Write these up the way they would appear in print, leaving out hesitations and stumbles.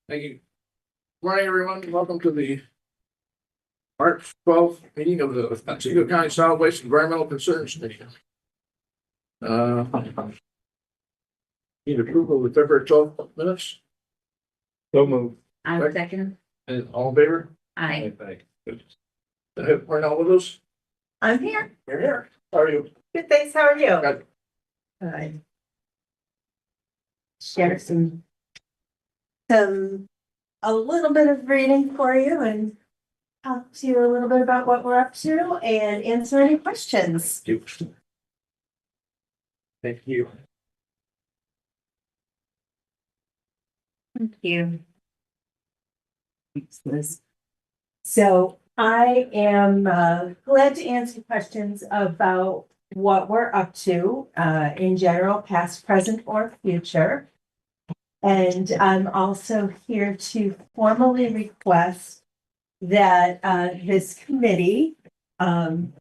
Thank you. Good morning, everyone. Welcome to the March 12th meeting of the Otsego County Solid Waste Environmental Concerns Committee. Need approval of the February 12th minutes? So moved. I would second. And all in favor? Aye. Good. Have Cornell with us? I'm here. You're here. How are you? Good, thanks. How are you? Good. Good. Share a little bit of reading for you and talk to you a little bit about what we're up to and answer any questions. Thank you. Thank you. Thanks, Liz. So I am glad to answer questions about what we're up to in general, past, present, or future. And I'm also here to formally request that this committee ask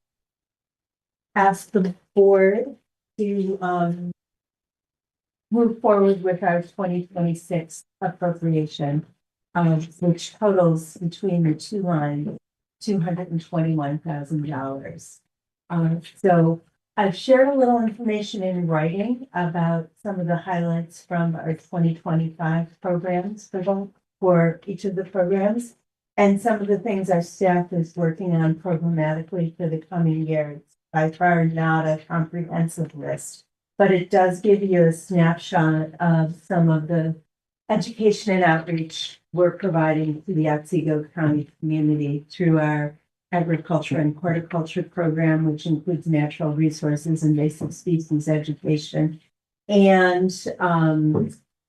the board to move forward with our 2026 appropriation, which totals between the two lines $221,000. So I've shared a little information in writing about some of the highlights from our 2025 programs for each of the programs, and some of the things our staff is working on programmatically for the coming year. It's by far not a comprehensive list, but it does give you a snapshot of some of the education and outreach we're providing to the Otsego County community through our agriculture and horticulture program, which includes natural resources, invasive species education, and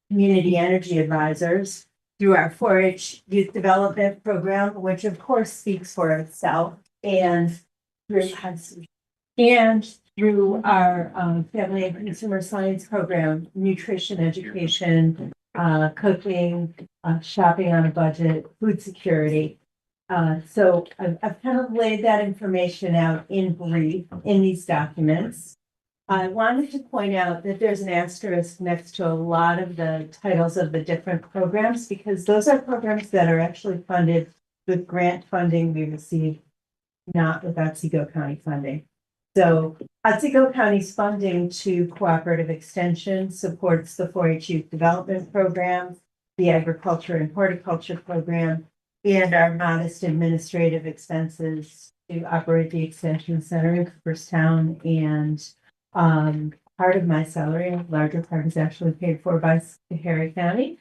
community energy advisors through our 4-H youth development program, which of course speaks for itself, and through our family and consumer science program, nutrition education, cooking, shopping on a budget, food security. So I've kind of laid that information out in brief in these documents. I wanted to point out that there's an asterisk next to a lot of the titles of the different programs, because those are programs that are actually funded with grant funding we received, not with Otsego County funding. So Otsego County's funding to cooperative extension supports the 4-H youth development program, the agriculture and horticulture program, and our modest administrative expenses to operate the extension center in Cooperstown. And part of my salary, a larger part, is actually paid for by Harry County.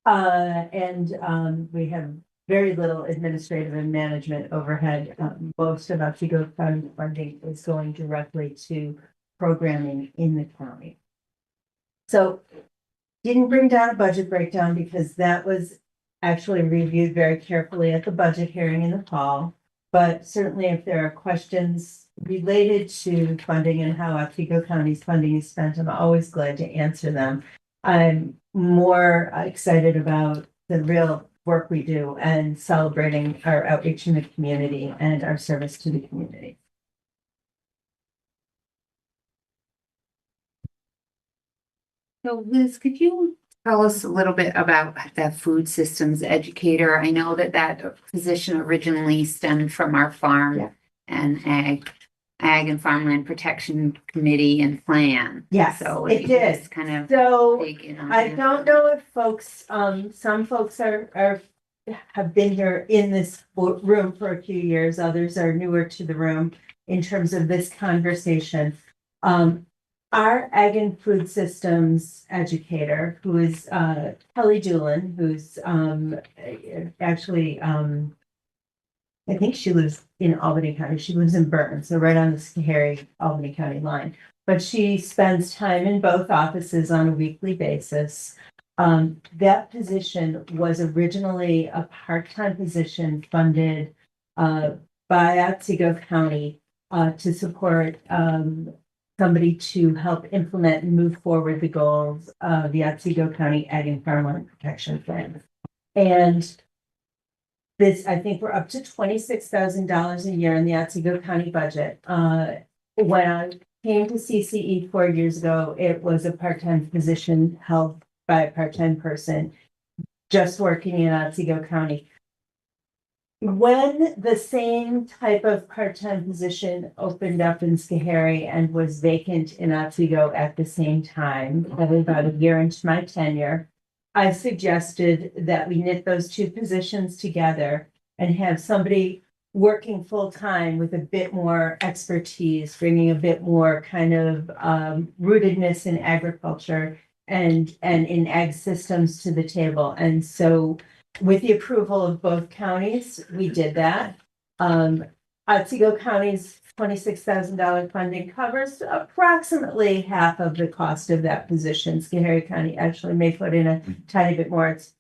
We have very little administrative and management overhead. Most of Otsego County funding is going directly to programming in the county. So didn't bring down a budget breakdown because that was actually reviewed very carefully at the budget hearing in the fall. But certainly if there are questions related to funding and how Otsego County's funding is spent, I'm always glad to answer them. I'm more excited about the real work we do and celebrating our outreach in the community and our service to the community. So Liz, could you tell us a little bit about the food systems educator? I know that position originally stemmed from our farm and ag and farmland protection committee and plan. Yes, so it did. Kind of so I don't know if folks, some folks have been here in this room for a few years. Others are newer to the room in terms of this conversation. Our ag and food systems educator, who is Kelly Doolin, who's actually, I think she lives in Albany County. She lives in Burton, so right on the Schoharie-Albany County line. But she spends time in both offices on a weekly basis. That position was originally a part-time position funded by Otsego County to support somebody to help implement and move forward the goals of the Otsego County Ag and Farmland Protection Plan. And this, I think we're up to $26,000 a year in the Otsego County budget. When I came to CCE 4 years ago, it was a part-time position held by a part-time person. just working in Otsego County. When the same type of part-time position opened up in Schoharie and was vacant in Otsego at the same time, probably about a year into my tenure, I suggested that we knit those two positions together and have somebody working full-time with a bit more expertise, bringing a bit more kind of rootedness in agriculture and in ag systems to the table. And so with the approval of both counties, we did that. Otsego County's $26,000 funding covers approximately half of the cost of that position. Schoharie County actually may put in a tiny bit more. It's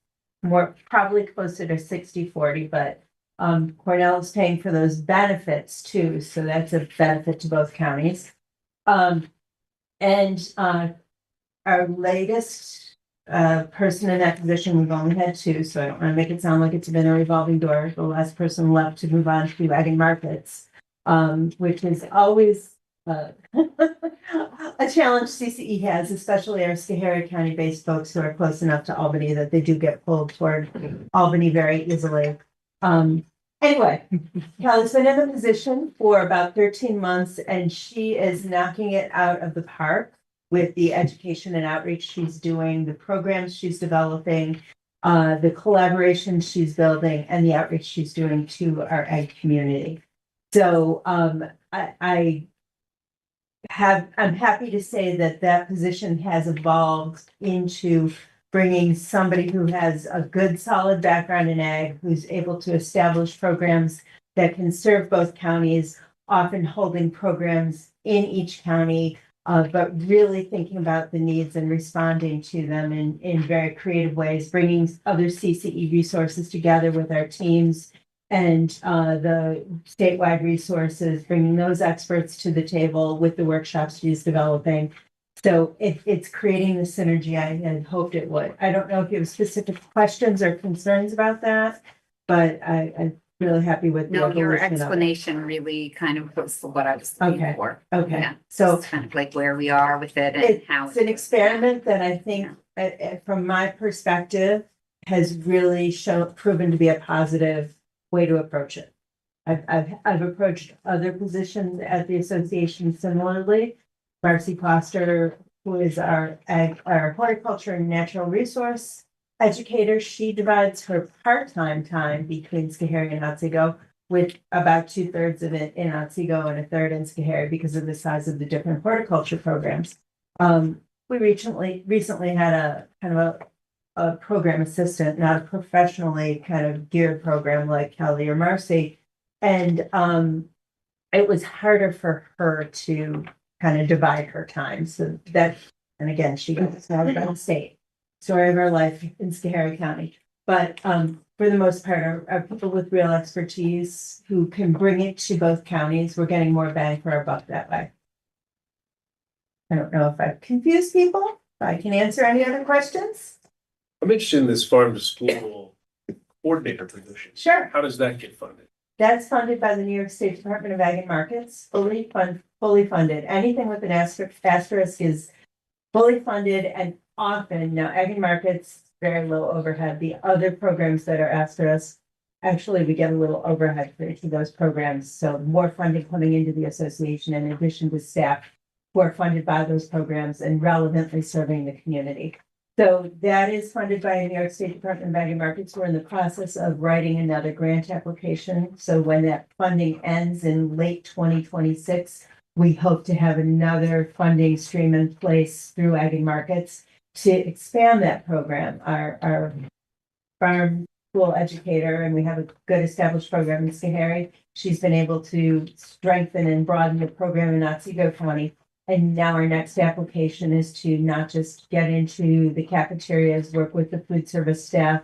more probably closer to 60-40, but Cornell is paying for those benefits too, so that's a benefit to both counties. Our latest person in that position, we've only had two, so I don't want to make it sound like it's been a revolving door. The last person left to move on to adding markets, which is always a challenge CCE has, especially our Schoharie County-based folks who are close enough to Albany that they do get pulled toward Albany very easily. Anyway, Kelly's been in the position for about 13 months, and she is knocking it out of the park with the education and outreach she's doing, the programs she's developing, the collaboration she's building, and the outreach she's doing to our ag community. So I'm happy to say that that position has evolved into bringing somebody who has a good, solid background in ag, who's able to establish programs that can serve both counties, often holding programs in each county, but really thinking about the needs and responding to them in very creative ways, bringing other CCE resources together with our teams and the statewide resources, bringing those experts to the table with the workshops she's developing. So it's creating the synergy I had hoped it would. I don't know if you have specific questions or concerns about that, but I'm really happy with the No, your evolution of it. explanation really kind of was what I was looking Okay. for. Okay, Yeah. so It's kind of like where we are with it and how. it's an experiment that I think, from my perspective, has really proven to be a positive way to approach it. I've approached other positions at the association similarly. Marcy Foster, who is our horticulture and natural resource educator, she divides her part-time time between Schoharie and Otsego, with about 2/3 of it in Otsego and 1/3 in Schoharie because of the size of the different horticulture programs. We recently had a kind of a program assistant, not a professionally kind of geared program like Kelly or Marcy. And it was harder for her to kind of divide her time. So that, and again, she gets out of the state. Story of our life in Schoharie County. But for the most part, are people with real expertise who can bring it to both counties. We're getting more bang for our buck that way. I don't know if I've confused people. If I can answer any other questions. I'm interested in this farm to school coordinator position. Sure. How does that get funded? That's funded by the New York State Department of Ag and Markets, fully funded. Anything with an asterisk is fully funded, and often, now Ag and Markets, very low overhead. The other programs that are asterisk, actually, we get a little overhead for each of those programs. So more funding coming into the association in addition to staff who are funded by those programs and relevantly serving the community. So that is funded by the New York State Department of Ag and Markets. We're in the process of writing another grant application. So when that funding ends in late 2026, we hope to have another funding stream in place through Ag and Markets to expand that program. Our farm school educator, and we have a good established program in Schoharie. She's been able to strengthen and broaden the program in Otsego County. And now our next application is to not just get into the cafeterias, work with the food service staff,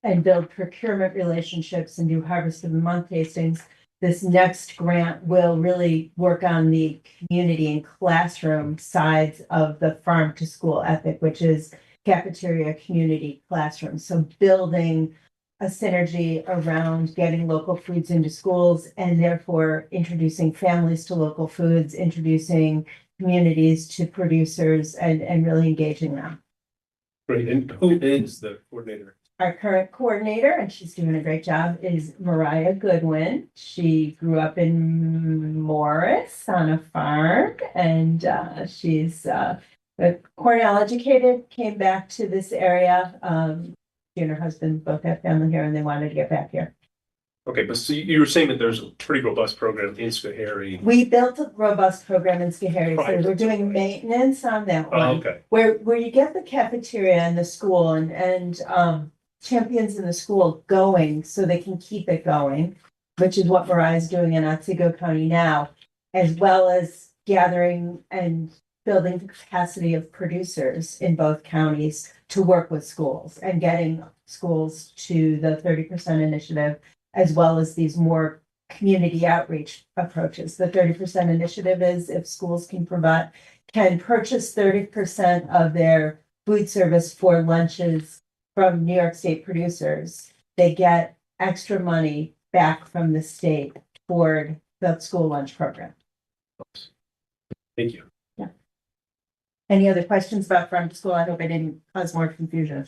and build procurement relationships and do harvest of the month tastings. This next grant will really work on the community and classroom sides of the farm to school ethic, which is cafeteria community classrooms. So building a synergy around getting local foods into schools and therefore introducing families to local foods, introducing communities to producers and really engaging them. Great. And who is the coordinator? our current coordinator, and she's doing a great job, is Mariah Goodwin. She grew up in Morris on a farm, and she's Cornell educated, came back to this area. She and her husband both have family here, and they wanted to get back here. Okay, but so you were saying that there's a pretty robust program in Schoharie. We built a robust program in Schoharie, Right. so we're doing maintenance on that Oh, one. okay. Where you get the cafeteria in the school and champions in the school going so they can keep it going, which is what Mariah's doing in Otsego County now, as well as gathering and building the capacity of producers in both counties to work with schools and getting schools to the 30% initiative, as well as these more community outreach approaches. The 30% initiative is if schools can purchase 30% of their food service for lunches from New York State producers, they get extra money back from the state toward the school lunch program. Thank you. Any other questions about farm to school? I hope I didn't cause more confusion.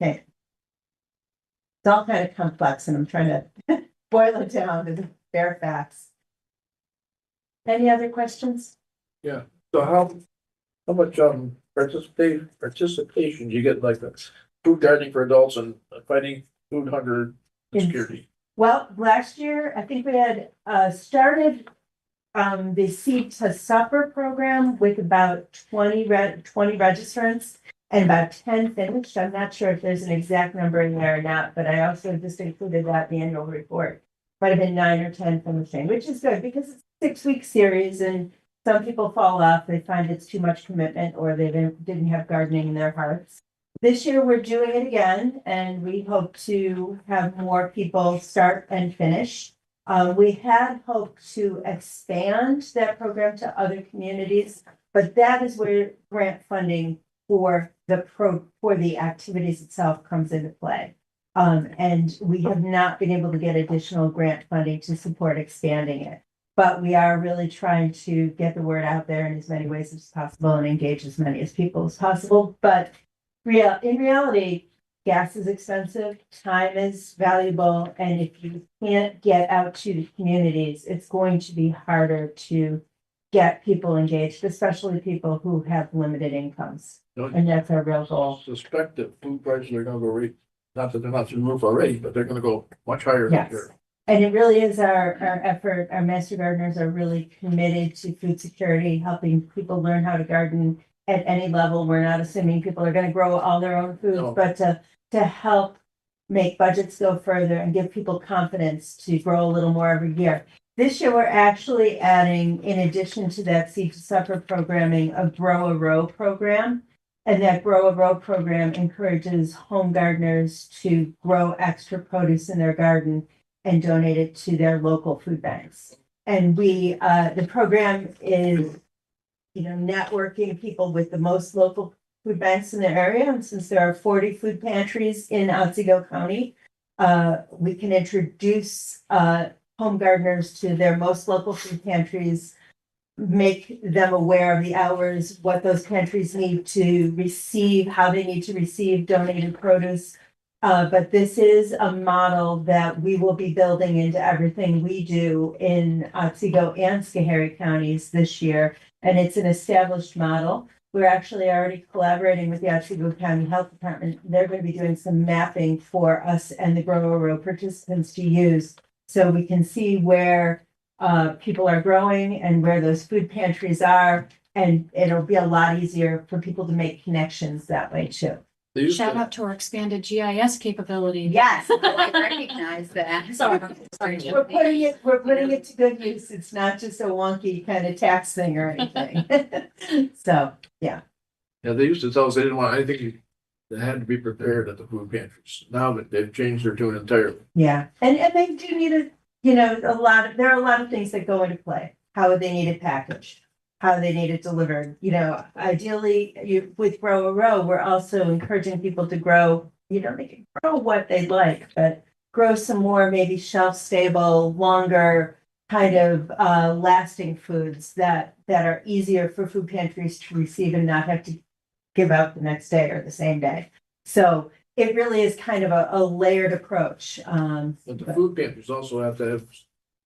Okay. It's all kind of complex and I'm trying to boil it down to the bare facts. Any other questions? So how much participation do you get, like the food gardening for adults and fighting food hunger insecurity? Well, last year, I think we had started the Seed to Supper program with about 20 registrants and about 10 finished. I'm not sure if there's an exact number in there or not, but I also just included that in the annual report. Might have been 9 or 10 finishing, which is good because it's a 6-week series and some people fall off. They find it's too much commitment or they didn't have gardening in their hearts. This year we're doing it again and we hope to have more people start and finish. We had hoped to expand that program to other communities, but that is where grant funding for the activities itself comes into play. And we have not been able to get additional grant funding to support expanding it. But we are really trying to get the word out there in as many ways as possible and engage as many as people as possible. But in reality, gas is expensive, time is valuable, and if you can't get out to the communities, it's going to be harder to get people engaged, especially people who have limited incomes. Don't And that's our real goal. suspect that food prices are gonna go not that they're not through the roof already, but they're gonna go much higher this Yes. year. And it really is our effort. Our master gardeners are really committed to food security, helping people learn how to garden at any level. We're not assuming people are gonna grow all their own foods, No. but to help make budgets go further and give people confidence to grow a little more every year. This year, we're actually adding, in addition to that Seed to Supper programming, a Grow a Row program. And that Grow a Row program encourages home gardeners to grow extra produce in their garden and donate it to their local food banks. And the program is, networking people with the most local food banks in the area. And since there are 40 food pantries in Otsego County, we can introduce home gardeners to their most local food pantries, make them aware of the hours, what those pantries need to receive, how they need to receive donated produce. But this is a model that we will be building into everything we do in Otsego and Schoharie counties this year. And it's an established model. We're actually already collaborating with the Otsego County Health Department. They're going to be doing some mapping for us and the Grow a Row participants to use so we can see where people are growing and where those food pantries are. And it'll be a lot easier for people to make connections that way too. They used Shout to, out to our expanded GIS capability. Yes. I recognize that. We're putting it to good use. It's not just a wonky kind of tax thing or anything. So, yeah, they used to tell us they didn't want anything, they had to be prepared at the food pantries. Now that they've changed their tune entirely. yeah, and they do need there are a lot of things that go into play. How would they need it packaged? How they need it delivered? Ideally, with Grow a Row, we're also encouraging people to grow, they can grow what they like, but grow some more maybe shelf stable, longer kind of lasting foods that are easier for food pantries to receive and not have to give out the next day or the same day. So it really is kind of a layered approach. But the food pantries also have to have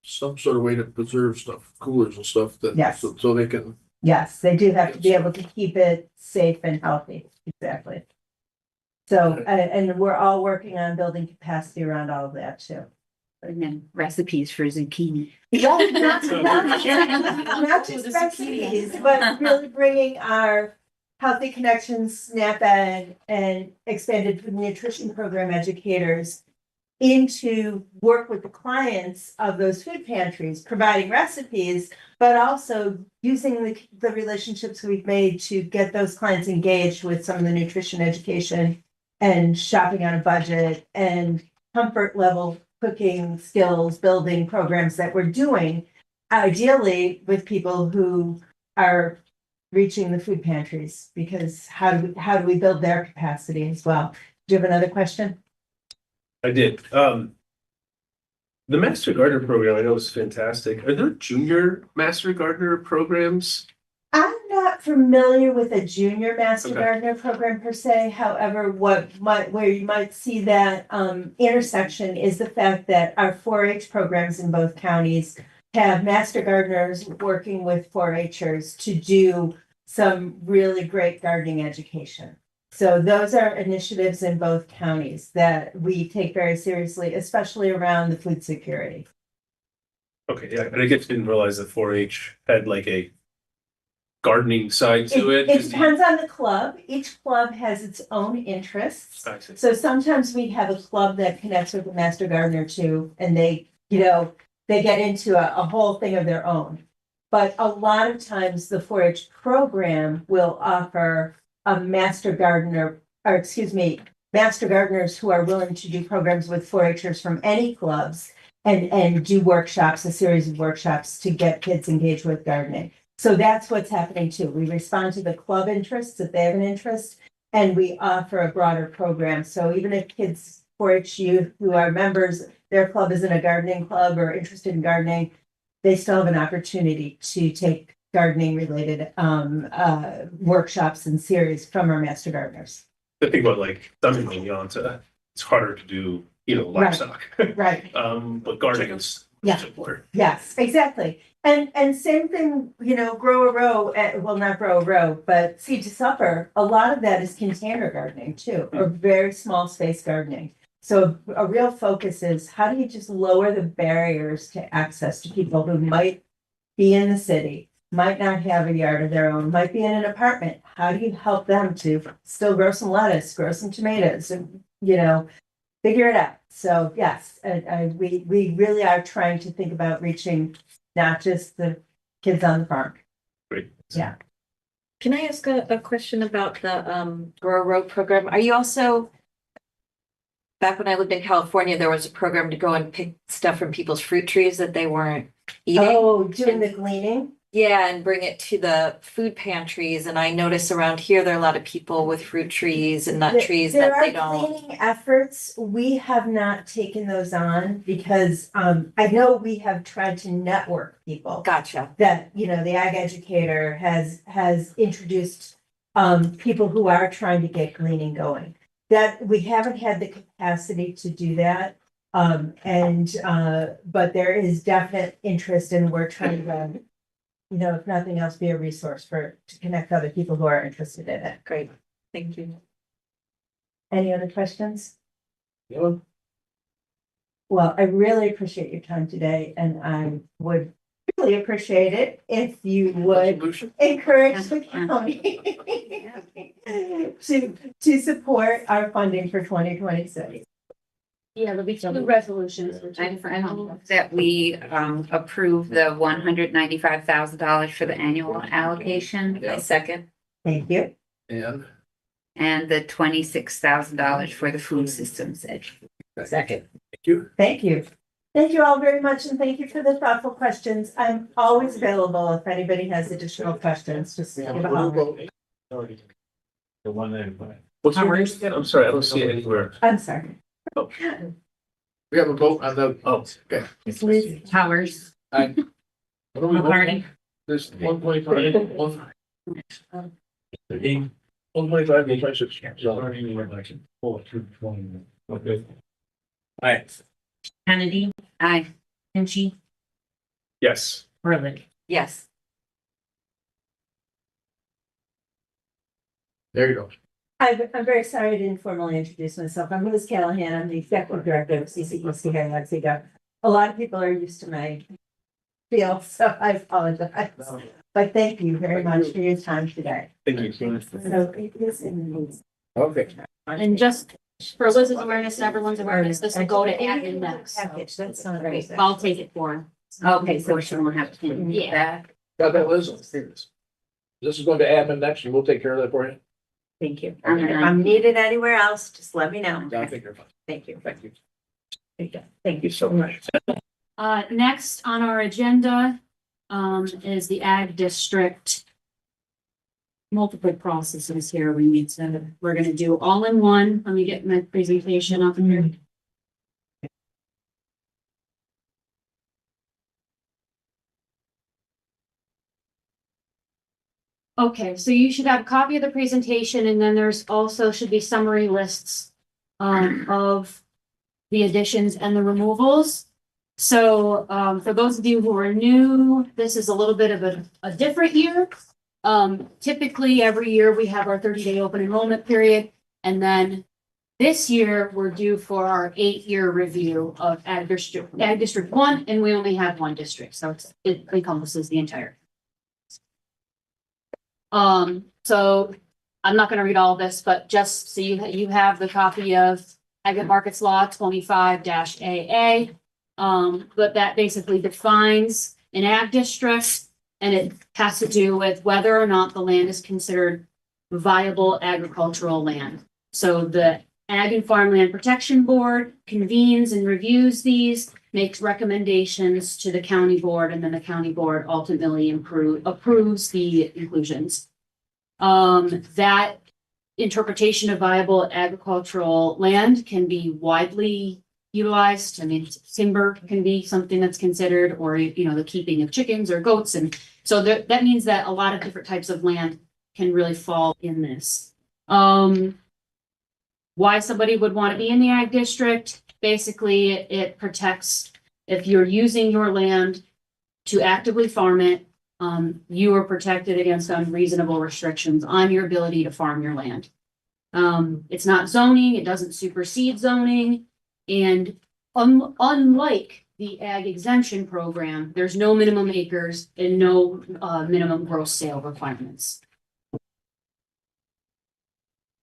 some sort of way to preserve stuff, coolers and stuff that, Yes. so they can, Yes, they do have to be able to keep it safe and healthy, exactly. So, and we're all working on building capacity around all of that too. And then recipes for zucchini. Right, not just recipes, but really bringing our Healthy Connections, SNAP Ed, and expanded food nutrition program educators into work with the clients of those food pantries, providing recipes, but also using the relationships we've made to get those clients engaged with some of the nutrition education and shopping on a budget and comfort level cooking skills, building programs that we're doing, ideally with people who are reaching the food pantries, because how do we build their capacity as well? Do you have another question? I did. The Master Gardener program I know is fantastic. Are there junior Master Gardener programs? I'm not familiar with a junior Master Okay. Gardener program per se. However, where you might see that intersection is the fact that our 4-H programs in both counties have Master Gardeners working with 4-Hers to do some really great gardening education. So those are initiatives in both counties that we take very seriously, especially around the food security. Okay, yeah, and I guess didn't realize that 4-H had like a gardening side to it. It depends on the club. Each club has its own interests. I see. So sometimes we have a club that connects with a master gardener too, and they get into a whole thing of their own. But a lot of times the 4-H program will offer a master gardener, or excuse me, master gardeners who are willing to do programs with 4-Hers from any clubs and do workshops, a series of workshops to get kids engaged with gardening. So that's what's happening too. We respond to the club interests if they have an interest, and we offer a broader program. So even if kids, 4-H youth who are members, their club isn't a gardening club or interested in gardening, they still have an opportunity to take gardening related workshops and series from our master gardeners. The thing about like dumping Yonta, it's harder to do, livestock. Right. But gardening is Yeah. simpler. Yes, exactly. And same thing, grow a row, well, not grow a row, but seed to supper. A lot of that is container gardening too, or very small space gardening. So a real focus is how do you just lower the barriers to access to people who might be in the city, might not have a yard of their own, might be in an apartment. How do you help them to still grow some lettuce, grow some tomatoes, and, figure it out. So yes, we really are trying to think about reaching not just the kids on the farm. Great. Yeah. Can I ask a question about the Grow a Row program? Are you also, back when I lived in California, there was a program to go and pick stuff from people's fruit trees that they weren't eating? Oh, doing the gleaning? Yeah, and bring it to the food pantries. And I notice around here, there are a lot of people with fruit trees and nut trees that they There are don't. gleaning efforts. We have not taken those on because I know we have tried to network people. Gotcha. That, the ag educator has introduced people who are trying to get gleaning going. That we haven't had the capacity to do that. But there is definite interest, and we're trying to, if nothing else, be a resource to connect other people who are interested in it. Great. Thank you. Any other questions? you Well, I really appreciate your time today, and I would really appreciate it if you would resolution? encourage the county to support our funding for 2026. Yeah, there'll be two resolutions. I move that we approve the $195,000 for the annual allocation. Yeah. I second. Thank you. And the $26,000 for the food systems edge. Second. Thank you. Thank you. Thank you all very much, and thank you for the thoughtful questions. I'm always available if anybody has additional questions. Just give a holler. The one that. What's your name again? I'm sorry, I don't see it anywhere. I'm sorry. Oh, We have a vote on the, okay. It's Liz. Powers. What do we vote on? McCarty. There's 125, 125 to 26. So, Starting with like 4-20. Okay. alright, Kennedy, Aye. Finchie, Yes. Berlin. Yes. there you go. I'm very sorry I didn't formally introduce myself. I'm Liz Callahan. I'm the executive director of CCEC here in Otsego. A lot of people are used to my field, so I apologize. But thank you very much for your time today. Thank you. So it is in the. Okay, And just for Liz's awareness and everyone's awareness, this will go to admin next. Package, that's not right. I'll take it for him. Okay, so she won't have to. Yeah. got that, Liz? This is going to admin next, and we'll take care of that for you. Thank you. And If then I'm needed anywhere else, just let me know. I think you're fine. Thank you. Thank you. Thank you so much. Next on our agenda, is the ag district. Multiple processes here we need to, we're gonna do all in one. Let me get my presentation up here. Okay, so you should have a copy of the presentation and then there's also should be summary lists of the additions and the removals. So for those of you who are new, this is a little bit of a different year. Typically every year we have our 30-day open enrollment period. And then this year we're due for our 8-year review of Ag District 1, and we only have one district, so it encompasses the entire. So I'm not gonna read all this, but just so you have the copy of Ag Markets Law 25-AA. But that basically defines an ag district, and it has to do with whether or not the land is considered viable agricultural land. So the Ag and Farmland Protection Board convenes and reviews these, makes recommendations to the county board, and then the county board ultimately approves the inclusions. That interpretation of viable agricultural land can be widely utilized. I mean, timber can be something that's considered, or, the keeping of chickens or goats. And so that means that a lot of different types of land can really fall in this. Why somebody would want to be in the ag district? Basically, it protects, if you're using your land to actively farm it, you are protected against unreasonable restrictions on your ability to farm your land. It's not zoning, it doesn't supersede zoning. And unlike the ag exemption program, there's no minimum acres and no minimum gross sale requirements.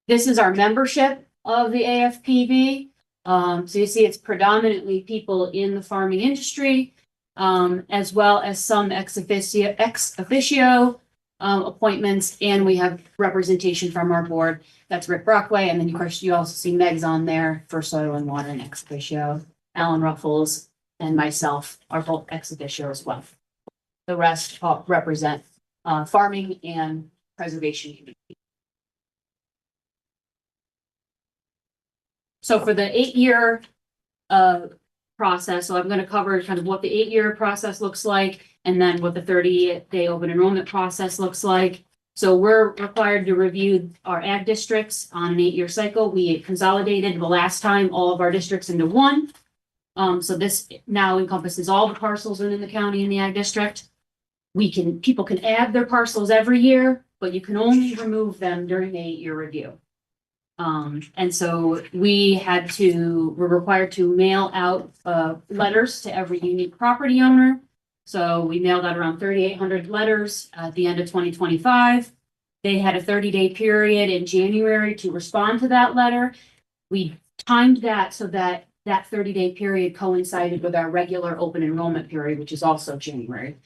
This is our membership of the AFPB. So you see it's predominantly people in the farming industry, as well as some ex officio appointments, and we have representation from our board. That's Rick Brockway, and then of course you also see Meg's on there for soil and water and ex officio. Alan Ruffles and myself are both ex officio as well. The rest represent farming and preservation community. So for the 8-year process, so I'm going to cover kind of what the 8-year process looks like, and then what the 30-day open enrollment process looks like. So we're required to review our ag districts on an 8-year cycle. We consolidated the last time all of our districts into one. So this now encompasses all the parcels within the county in the ag district. People can add their parcels every year, but you can only remove them during the 8-year review. And so we're required to mail out letters to every unique property owner. So we mailed out around 3,800 letters at the end of 2025. They had a 30-day period in January to respond to that letter. We timed that so that 30-day period coincided with our regular open enrollment period, which is also January.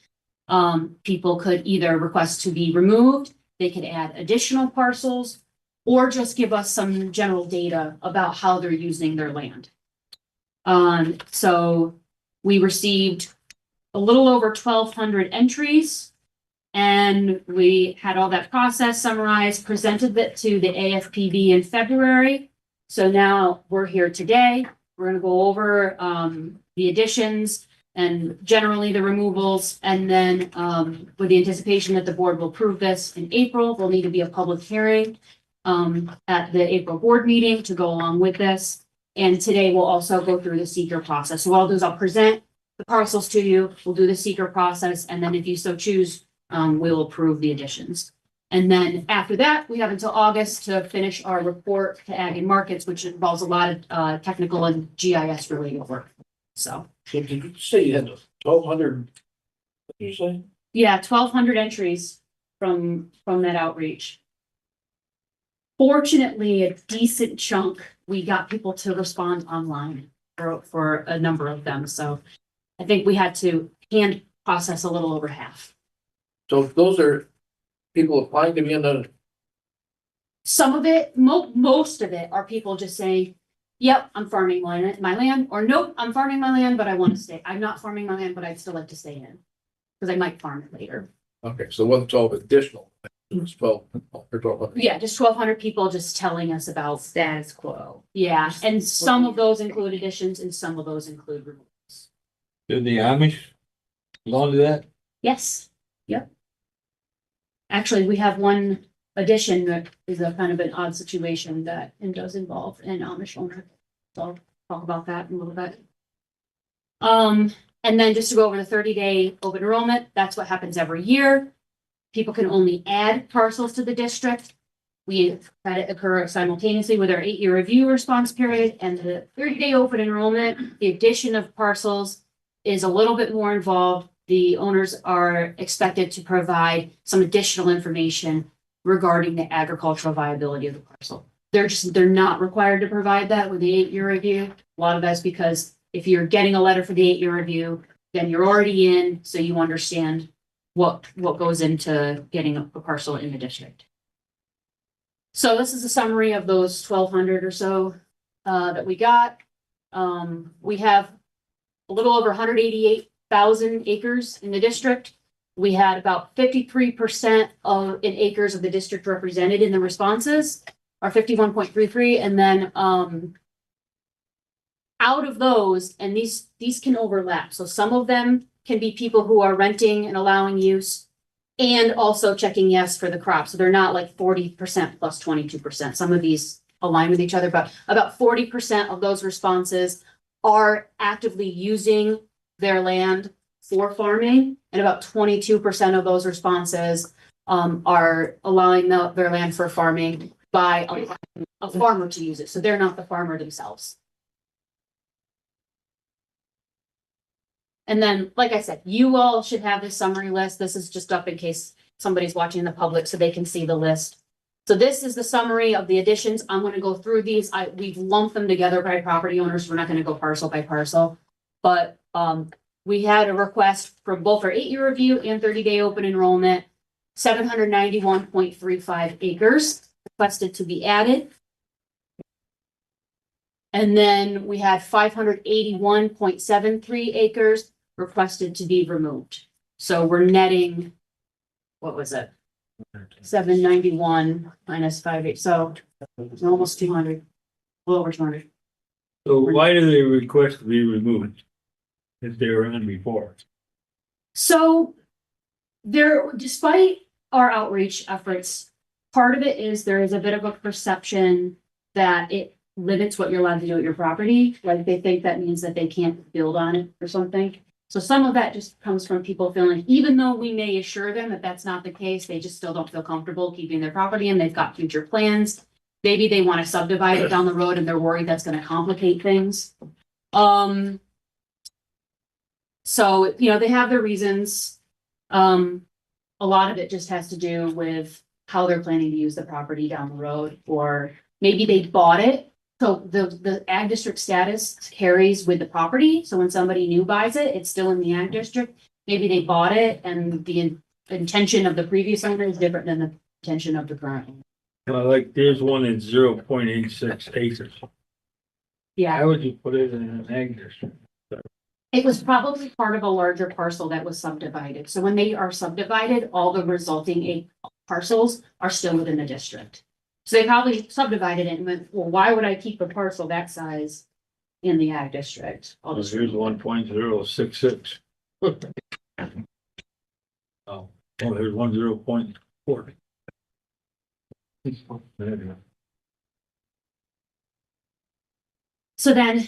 People could either request to be removed, they could add additional parcels, or just give us some general data about how they're using their land. So we received a little over 1,200 entries, and we had all that process summarized, presented it to the AFPB in February. So now we're here today. We're going to go over the additions and generally the removals, and then with the anticipation that the board will approve this in April, there'll need to be a public hearing. at the April board meeting to go along with this. And today we'll also go through the seeker process. So what I'll do is I'll present the parcels to you, we'll do the seeker process, and then if you so choose, we'll approve the additions. And then after that, we have until August to finish our report to Ag and Markets, which involves a lot of technical and GIS related work. So, So did you say you had 1,200? What did you say? yeah, 1,200 entries from that outreach. Fortunately, a decent chunk, we got people to respond online for a number of them. So I think we had to hand process a little over half. So those are people applying to be in the, Some of it, most of it are people just saying, yep, I'm farming my land, or nope, I'm farming my land, but I want to stay. I'm not farming my land, but I'd still like to stay in. Because I might farm it later. okay, so it wasn't 12 additional. It was 12 or 1,200. Yeah, just 1,200 people just telling us about, Status quo. yeah, and some of those include additions and some of those include removals. Did the Amish belong to that? Yes, yep. Actually, we have one addition that is a kind of an odd situation that and does involve an Amish owner. So I'll talk about that in a little bit. And then just to go over the 30-day open enrollment, that's what happens every year. People can only add parcels to the district. We had it occur simultaneously with our 8-year review response period and the 30-day open enrollment. The addition of parcels is a little bit more involved. The owners are expected to provide some additional information regarding the agricultural viability of the parcel. They're not required to provide that with the 8-year review. A lot of that's because if you're getting a letter for the 8-year review, then you're already in, so you understand what goes into getting a parcel in the district. So this is a summary of those 1,200 or so that we got. We have a little over 188,000 acres in the district. We had about 53% in acres of the district represented in the responses, or 51.33, and then out of those, and these can overlap. So some of them can be people who are renting and allowing use and also checking yes for the crop. So they're not like 40% plus 22%. Some of these align with each other, but about 40% of those responses are actively using their land for farming. And about 22% of those responses are allowing their land for farming by allowing a farmer to use it. So they're not the farmer themselves. And then, like I said, you all should have this summary list. This is just up in case somebody's watching in the public so they can see the list. So this is the summary of the additions. I'm going to go through these. We've lumped them together by property owners. We're not going to go parcel by parcel. But we had a request from both our 8-year review and 30-day open enrollment, 791.35 acres requested to be added. And then we had 581.73 acres requested to be removed. So we're netting, what was it? 791 minus 58, so it's almost 200, a little over 200. So why do they request to be removed if they were on before? So despite our outreach efforts, part of it is there is a bit of a perception that it limits what you're allowed to do at your property. Like they think that means that they can't build on it or something. So some of that just comes from people feeling, even though we may assure them that that's not the case, they just still don't feel comfortable keeping their property and they've got future plans. Maybe they want to subdivide it down the road and they're worried that's going to complicate things. So, they have their reasons. A lot of it just has to do with how they're planning to use the property down the road, or maybe they bought it. So the ag district status carries with the property. So when somebody new buys it, it's still in the ag district. Maybe they bought it and the intention of the previous owner is different than the intention of the current owner. Well, like there's one at 0.86 acres. Yeah, How would you put it in an ag district? it was probably part of a larger parcel that was subdivided. So when they are subdivided, all the resulting parcels are still within the district. So they probably subdivided it and went, well, why would I keep a parcel that size in the ag district? I'll just Here's 1.066. Oh, there's 10.4. So then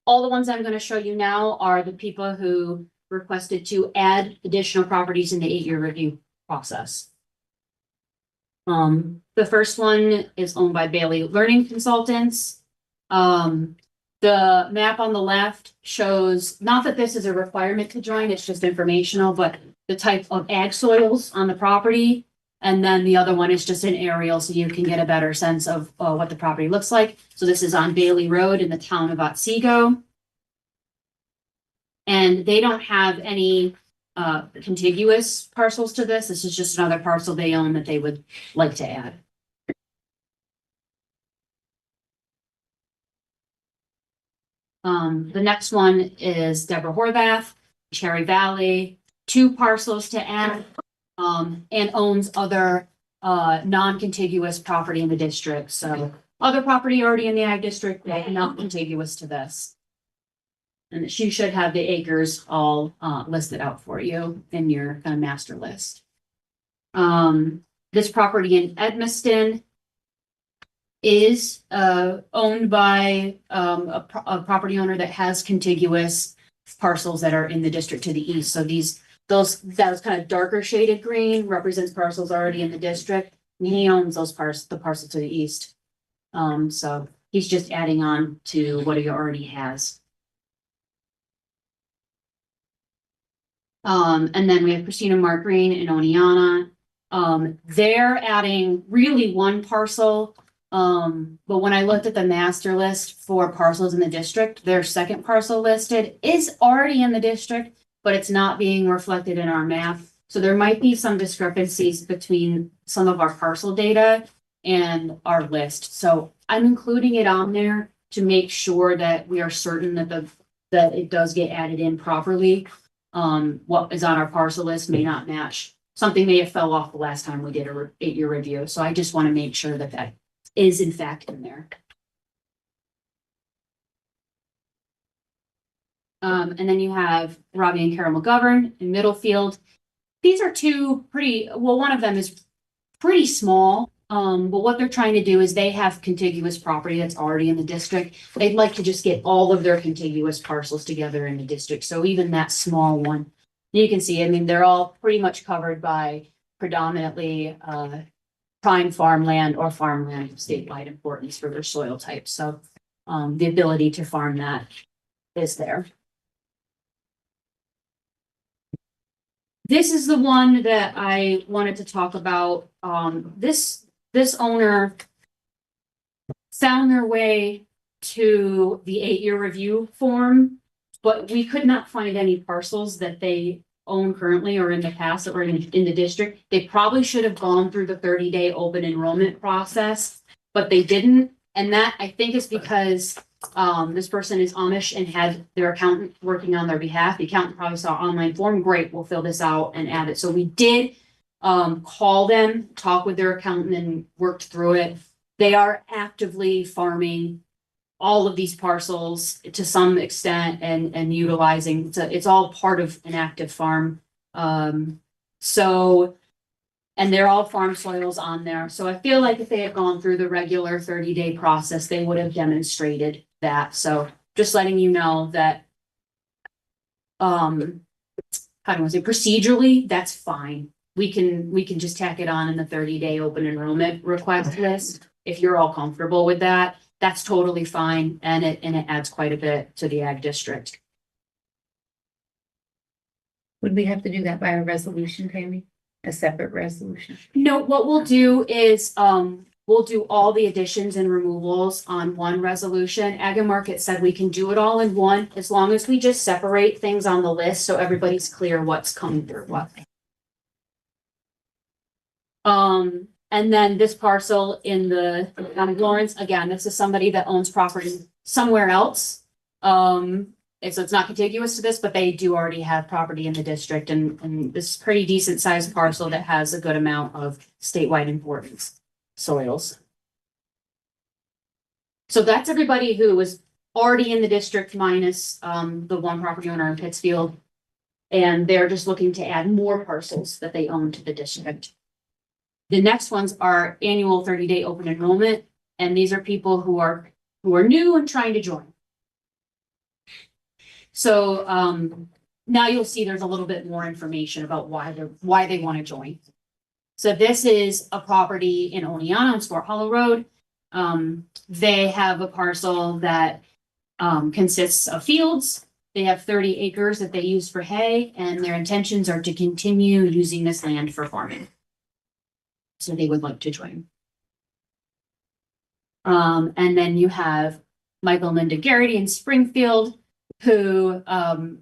all the ones I'm gonna show you now are the people who requested to add additional properties in the 8-year review process. The first one is owned by Bailey Learning Consultants. The map on the left shows, not that this is a requirement to join, it's just informational, but the type of ag soils on the property. And then the other one is just an aerial, so you can get a better sense of what the property looks like. So this is on Bailey Road in the town of Otsego. And they don't have any contiguous parcels to this. This is just another parcel they own that they would like to add. The next one is Deborah Horvath, Cherry Valley, 2 parcels to add, and owns other non-contiguous property in the district. So other property already in the ag district, but not contiguous to this. And she should have the acres all listed out for you in your kind of master list. This property in Edmiston is owned by a property owner that has contiguous parcels that are in the district to the east. So that kind of darker shaded green represents parcels already in the district. And he owns the parcel to the east. So he's just adding on to what he already has. And then we have Christina Mark Green and Oneana. They're adding really 1 parcel. But when I looked at the master list for parcels in the district, their second parcel listed is already in the district, but it's not being reflected in our map. So there might be some discrepancies between some of our parcel data and our list. So I'm including it on there to make sure that we are certain that it does get added in properly. What is on our parcel list may not match. Something may have fell off the last time we did a 8-year review. So I just want to make sure that is in fact in there. And then you have Robbie and Carol McGovern in Middlefield. These are 2 one of them is pretty small. But what they're trying to do is they have contiguous property that's already in the district. They'd like to just get all of their contiguous parcels together in the district. So even that small one, you can see, I mean, they're all pretty much covered by predominantly prime farmland or farmland of statewide importance for their soil types. So the ability to farm that is there. This is the one that I wanted to talk about. This owner found their way to the 8-year review form, but we could not find any parcels that they own currently or in the past that were in the district. They probably should have gone through the 30-day open enrollment process, but they didn't. And that I think is because this person is Amish and had their accountant working on their behalf. The accountant probably saw online form. Great, we'll fill this out and add it. So we did call them, talk with their accountant and worked through it. They are actively farming all of these parcels to some extent and utilizing, it's all part of an active farm. And they're all farm soils on there. So I feel like if they had gone through the regular 30-day process, they would have demonstrated that. So just letting you know that, how do I say, procedurally, that's fine. We can just tack it on in the 30-day open enrollment request list. If you're all comfortable with that, that's totally fine. And it adds quite a bit to the ag district. Would we have to do that by a resolution, Tammy? A separate resolution? No, what we'll do is, we'll do all the additions and removals on one resolution. Ag and Market said we can do it all in one, as long as we just separate things on the list so everybody's clear what's coming through what. And then this parcel in the Lawrence, again, this is somebody that owns property somewhere else. And so it's not contiguous to this, but they do already have property in the district and this pretty decent sized parcel that has a good amount of statewide importance soils. So that's everybody who was already in the district minus the one property owner in Pittsfield. And they're just looking to add more parcels that they own to the district. The next ones are annual 30-day open enrollment, and these are people who are new and trying to join. So now you'll see there's a little bit more information about why they want to join. So this is a property in Oneonta on Sport Hollow Road. They have a parcel that consists of fields. They have 30 acres that they use for hay, and their intentions are to continue using this land for farming. So they would like to join. And then you have Michael and Linda Garrity in Springfield, who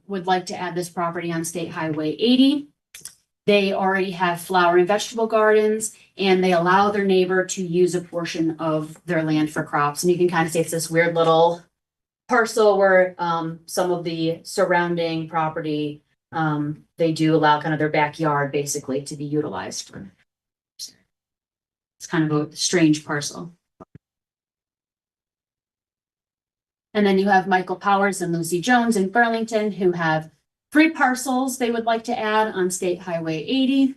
would like to add this property on State Highway 80. They already have flower and vegetable gardens, and they allow their neighbor to use a portion of their land for crops. And you can kind of see it's this weird little parcel where some of the surrounding property, they do allow kind of their backyard basically to be utilized for. It's kind of a strange parcel. And then you have Michael Powers and Lucy Jones in Burlington, who have 3 parcels they would like to add on State Highway 80.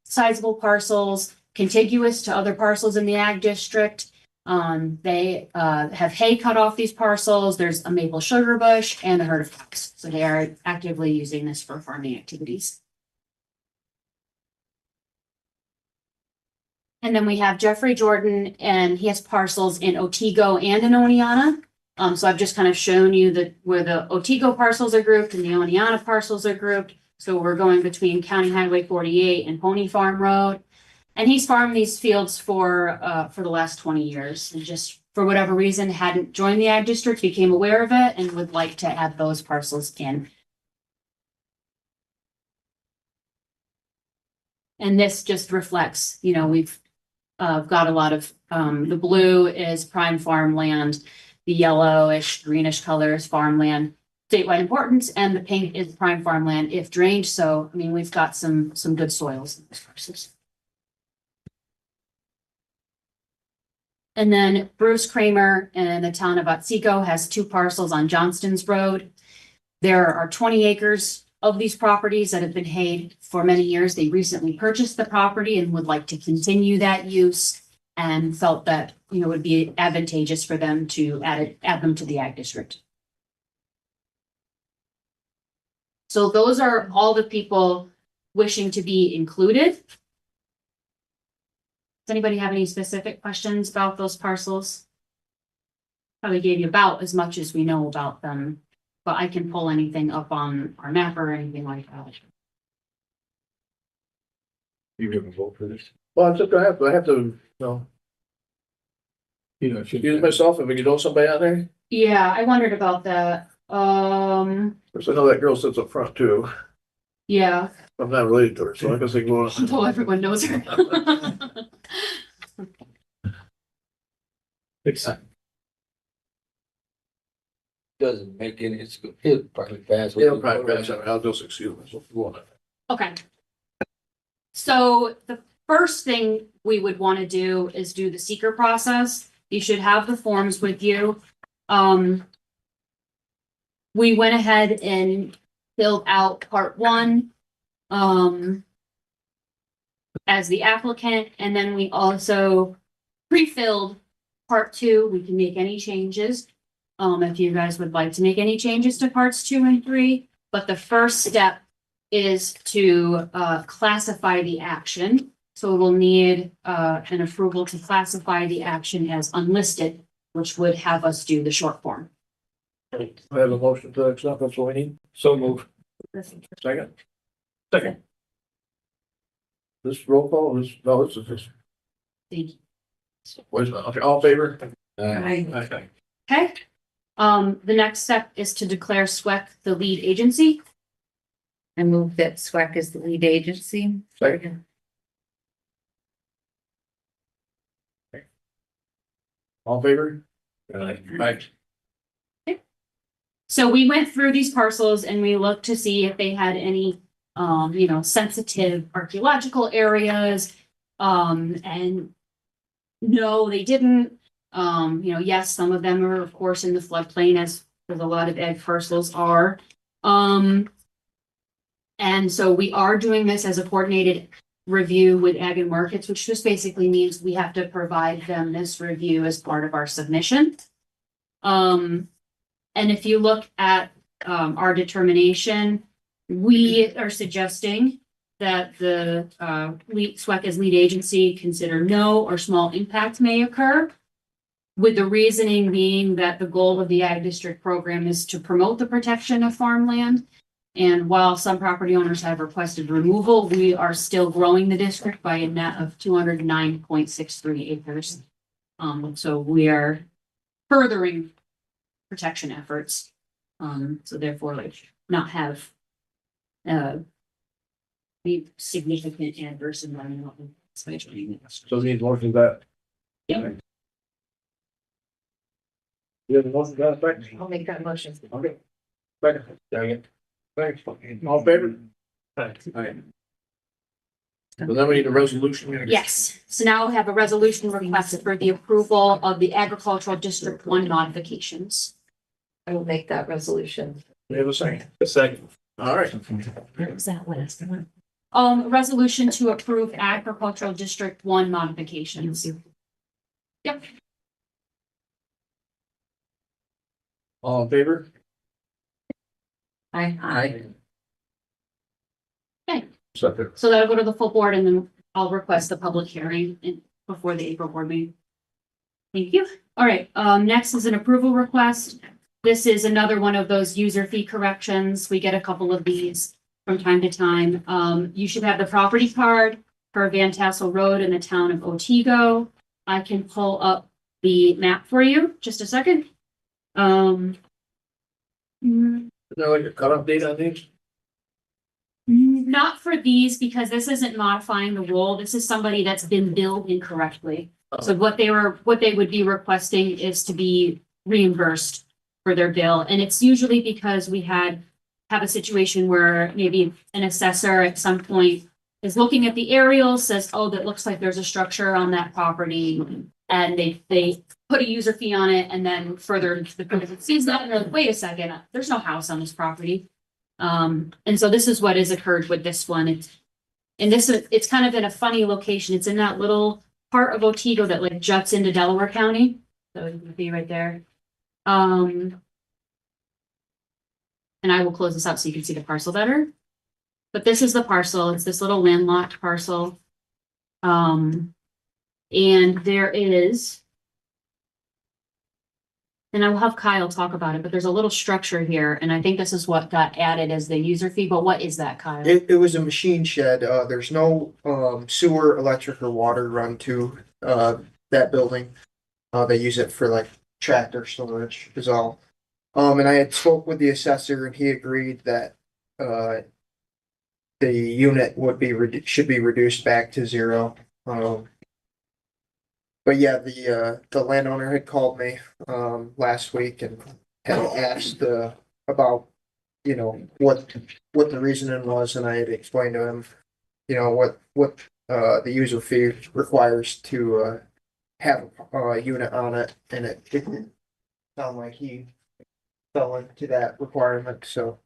Sizable parcels, contiguous to other parcels in the ag district. They have hay cut off these parcels. There's a maple sugar bush and a herd of cows. So they are actively using this for farming activities. And then we have Jeffrey Jordan, and he has parcels in Otsego and in Oneonta. So I've just kind of shown you where the Otsego parcels are grouped and the Oneonta parcels are grouped. So we're going between County Highway 48 and Pony Farm Road. And he's farmed these fields for the last 20 years, and just for whatever reason hadn't joined the ag district, became aware of it, and would like to add those parcels in. And this just reflects, we've got a lot of, the blue is prime farmland, the yellowish, greenish color is farmland, statewide importance, and the pink is prime farmland if drained. So, we've got some good soils in these parcels. And then Bruce Kramer in the town of Otsego has 2 parcels on Johnston's Road. There are 20 acres of these properties that have been hayed for many years. They recently purchased the property and would like to continue that use, and felt that, it would be advantageous for them to add them to the ag district. So those are all the people wishing to be included. Does anybody have any specific questions about those parcels? Probably gave you about as much as we know about them, but I can pull anything up on our map or anything like that. You have a vote for this? Well, I'm just gonna have to, excuse myself if we could know somebody out there. Yeah, I wondered about that. Because I know that girl sits up front too. Yeah, I'm not related to her, so I guess they can go on. until everyone knows her. Doesn't make any, it'll probably pass. It'll probably pass. I'll just excuse myself. Go on. Okay. So the first thing we would want to do is do the seeker process. You should have the forms with you. We went ahead and filled out part 1 as the applicant, and then we also pre-filled part 2. We can make any changes if you guys would like to make any changes to parts 2 and 3. But the first step is to classify the action. So we'll need an approval to classify the action as unlisted, which would have us do the short form. I have a motion to accept. That's what we need. So move. Second. Second. This roll call is, no, this is just, Thank you. where's my, okay, all in favor? Aye. Okay. Okay. The next step is to declare SWEC the lead agency. I move that SWEC is the lead agency. Second. All in favor? Right. So we went through these parcels and we looked to see if they had any, sensitive archaeological areas. And no, they didn't. Yes, some of them are, of course, in the floodplain, as a lot of ag parcels are. And so we are doing this as a coordinated review with Ag and Markets, which just basically means we have to provide them this review as part of our submission. And if you look at our determination, we are suggesting that the SWEC as lead agency consider no or small impact may occur, with the reasoning being that the goal of the Ag District program is to promote the protection of farmland. And while some property owners have requested removal, we are still growing the district by a net of 209.63 acres. So we are furthering protection efforts. So therefore, like, not have be significant adverse environmental impacts by joining this. So these motions that. Yep. You have a motion to that effect? I'll make that motion. Okay. Second. Thanks. All in favor? Aye. Aye. So then we need a resolution. Yes, so now we have a resolution request for the approval of the agricultural district 1 modifications. I will make that resolution. We have a second. A second. All right. What was that last one? Resolution to approve agricultural district 1 modifications. Yep. All in favor? Aye. Okay. Second. So that'll go to the full board and then I'll request the public hearing before the April board meeting. Thank you. All right, next is an approval request. This is another one of those user fee corrections. We get a couple of these from time to time. You should have the property card for Van Tassel Road in the town of Otsego. I can pull up the map for you. Just a second. Is there like a cutoff date on these? Not for these, because this isn't modifying the role. This is somebody that's been billed incorrectly. So what they would be requesting is to be reimbursed for their bill. And it's usually because we have a situation where maybe an assessor at some point is looking at the aerial, says, oh, that looks like there's a structure on that property. And they put a user fee on it, and then further the person sees that and they're like, wait a second, there's no house on this property. And so this is what has occurred with this one. It's kind of in a funny location. It's in that little part of Otsego that like juts into Delaware County. So it would be right there. And I will close this up so you can see the parcel better. But this is the parcel. It's this little landlocked parcel. And there is, and I will have Kyle talk about it, but there's a little structure here, and I think this is what got added as the user fee, but what is that, Kyle? It was a machine shed. There's no sewer, electric, or water run to that building. They use it for like tractor storage is all. And I had spoke with the assessor, and he agreed that the unit would be should be reduced back to 0. But yeah, the landowner had called me last week and had asked about what the reasoning was, and I had explained to him what the user fee requires to have a unit on it, and it didn't sound like he fell into that requirement. So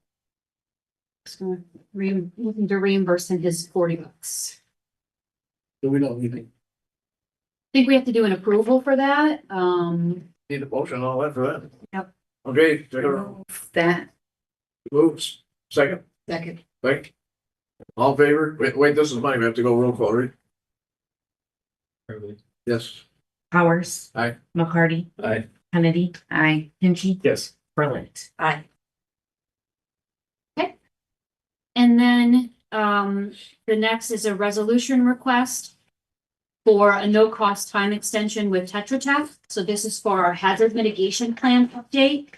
Looking to reimburse him his $40. So we don't need I think we have to do an approval for that. a motion and all that for that. Yep. Okay, take a That, moves. Second. Second. Thank. All in favor? Wait, this is mine. We have to go roll call, right? Yes. Powers. Aye. McCarty. Aye. Kennedy. I, Hinchey. Yes. Berlant. Aye. And then the next is a resolution request for a no-cost time extension with Tetra Tech. So this is for our hazard mitigation plan update.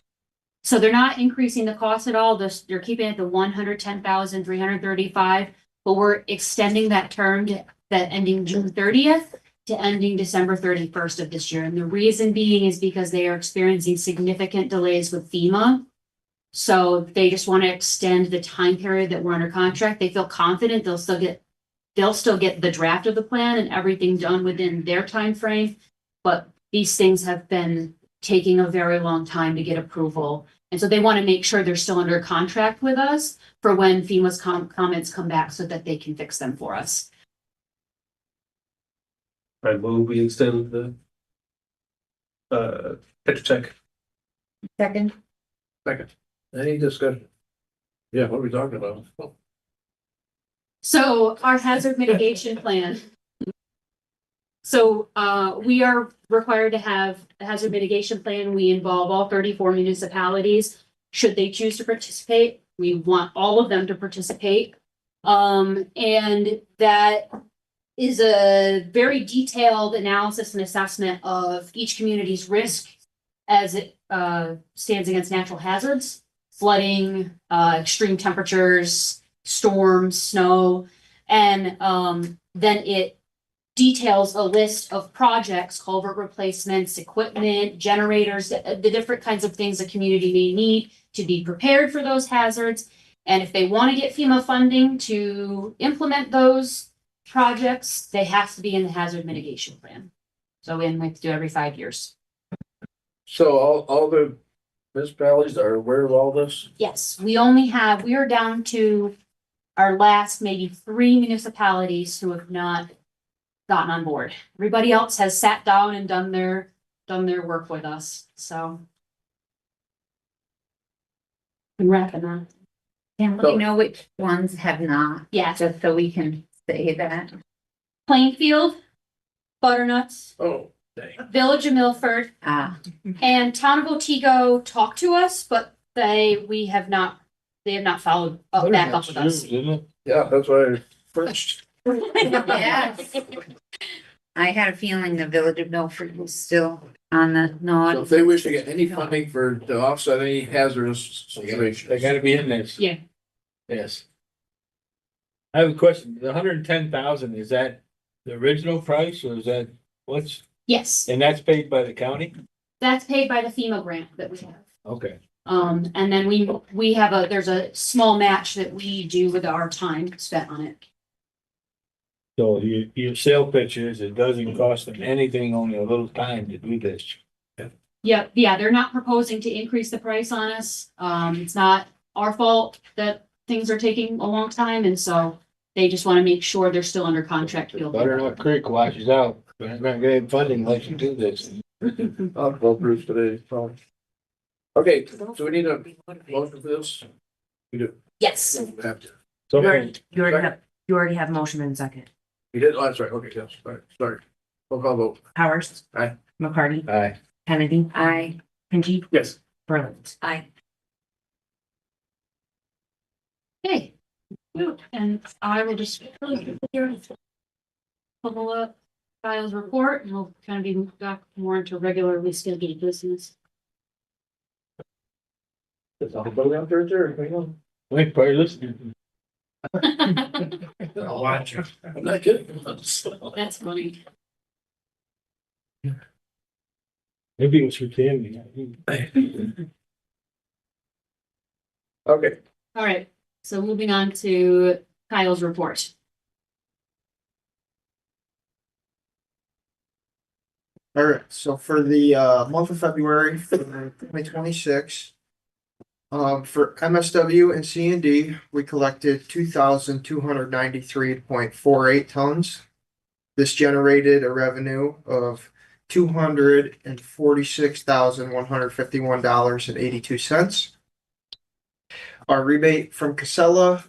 So they're not increasing the cost at all. They're keeping it at the $110,335, but we're extending that term to that ending June 30th to ending December 31st of this year. And the reason being is because they are experiencing significant delays with FEMA. So they just want to extend the time period that we're under contract. They feel confident they'll still get the draft of the plan and everything done within their time frame. But these things have been taking a very long time to get approval. And so they want to make sure they're still under contract with us for when FEMA's comments come back so that they can fix them for us. I move we extend the pitch check. Second, Second. Any discussion? Yeah, what are we talking about? So our hazard mitigation plan. So we are required to have a hazard mitigation plan. We involve all 34 municipalities. Should they choose to participate, we want all of them to participate. And that is a very detailed analysis and assessment of each community's risk as it stands against natural hazards, flooding, extreme temperatures, storms, snow, and then it details a list of projects, culvert replacements, equipment, generators, the different kinds of things a community may need to be prepared for those hazards. And if they want to get FEMA funding to implement those projects, they have to be in the hazard mitigation plan. So we have to do every 5 years. So all the municipalities are aware of all this? Yes, we are down to our last maybe 3 municipalities who have not gotten on board. Everybody else has sat down and done their work with us, so. I'm wrapping up. can we know which ones have not, Yes, just so we can say that? Plainfield, Butternuts, Oh, dang. Village of Milford, and Town of Otsego talked to us, but they have not followed back up with us. Isn't it? Yeah, that's why I first. Yes. I had a feeling the Village of Milford was still on the So nod. if they wish to get any funding to offset any hazardous situations. They gotta be in this. Yeah. Yes. I have a question. The 110,000, is that the original price or is that what's, Yes, and that's paid by the county? that's paid by the FEMA grant that we have. Okay. And then we have there's a small match that we do with our time spent on it. So your sale pitch is it doesn't cost them anything, only a little time to do this. Yeah, they're not proposing to increase the price on us. It's not our fault that things are taking a long time, and so they just want to make sure they're still under contract. Butternut Creek washes out. We're not gonna get funding unless you do this. I'll vote Bruce today, so. Okay, so we need a motion for this? We do. Yes. We have to. So, You already have motion and second. We did, oh, that's right, okay, yes, sorry. Roll call vote. Powers. Aye. McCarty. aye. Kennedy. I, Pinky. Yes. Berlin. Aye. Okay. And I will just pull up Kyle's report, and we'll kind of be back more into regularly scheduled business. Is everybody out there, or anything else? Wait, probably listening. I'll watch you. I'm not kidding. That's funny. Maybe it was for Tammy. Okay, All right, so moving on to Kyle's report. All right, so for the month of February for 2026, for MSW and C&D, we collected 2,293.48 tons. This generated a revenue of $246,151.82. Our rebate from Casella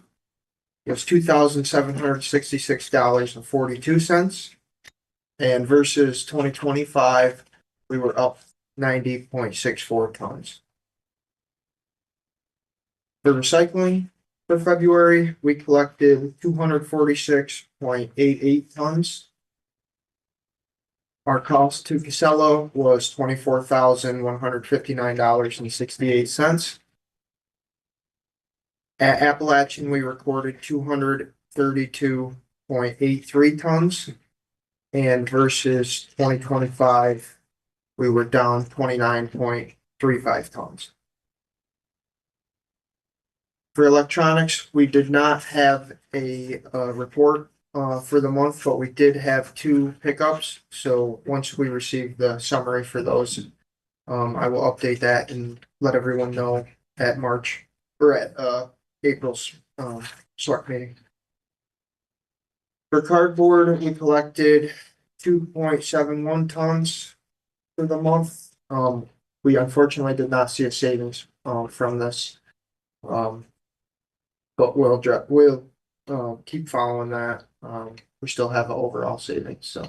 was $2,766.42. And versus 2025, we were up 90.64 tons. For recycling, for February, we collected 246.88 tons. Our cost to Casella was $24,159.68. At Appalachian, we recorded 232.83 tons. And versus 2025, we were down 29.35 tons. For electronics, we did not have a report for the month, but we did have 2 pickups. So once we receive the summary for those, I will update that and let everyone know at March or at April's SWEC meeting. For cardboard, we collected 2.71 tons for the month. We unfortunately did not see a savings, from this. But we'll keep following that. We still have an overall savings, so.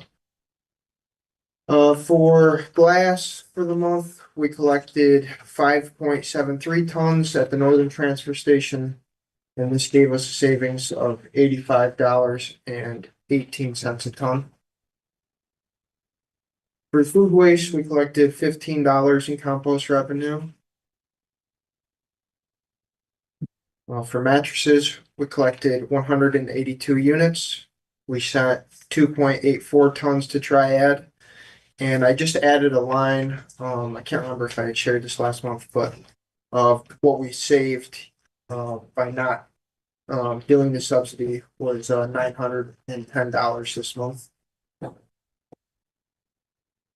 For glass for the month, we collected 5.73 tons at the Northern Transfer Station. And this gave us a savings of $85.18 a ton. For food waste, we collected $15 in compost revenue. For mattresses, we collected 182 units. We sent 2.84 tons to Triad. And I just added a line, I can't remember if I had shared this last month, but of what we saved by not doing the subsidy was $910 this month.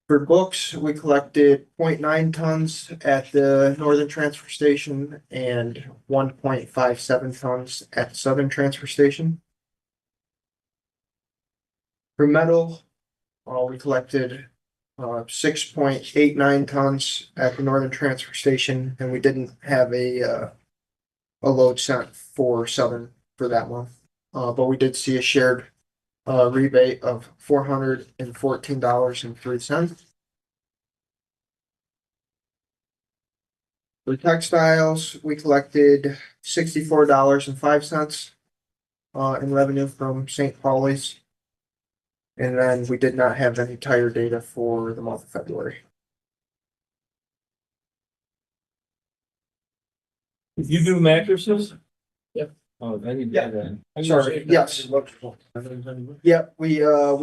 For books, we collected 0.9 tons at the Northern Transfer Station and 1.57 tons at the Southern Transfer Station. For metal, we collected 6.89 tons at the Northern Transfer Station, and we didn't have a load sent for Southern for that month. But we did see a shared rebate of $414.03. For textiles, we collected $64.05 in revenue from St. Pauli's. And then we did not have any tire data for the month of February. You do mattresses? Yep. Oh, I need Yeah. that. Sorry, yes. Yep, we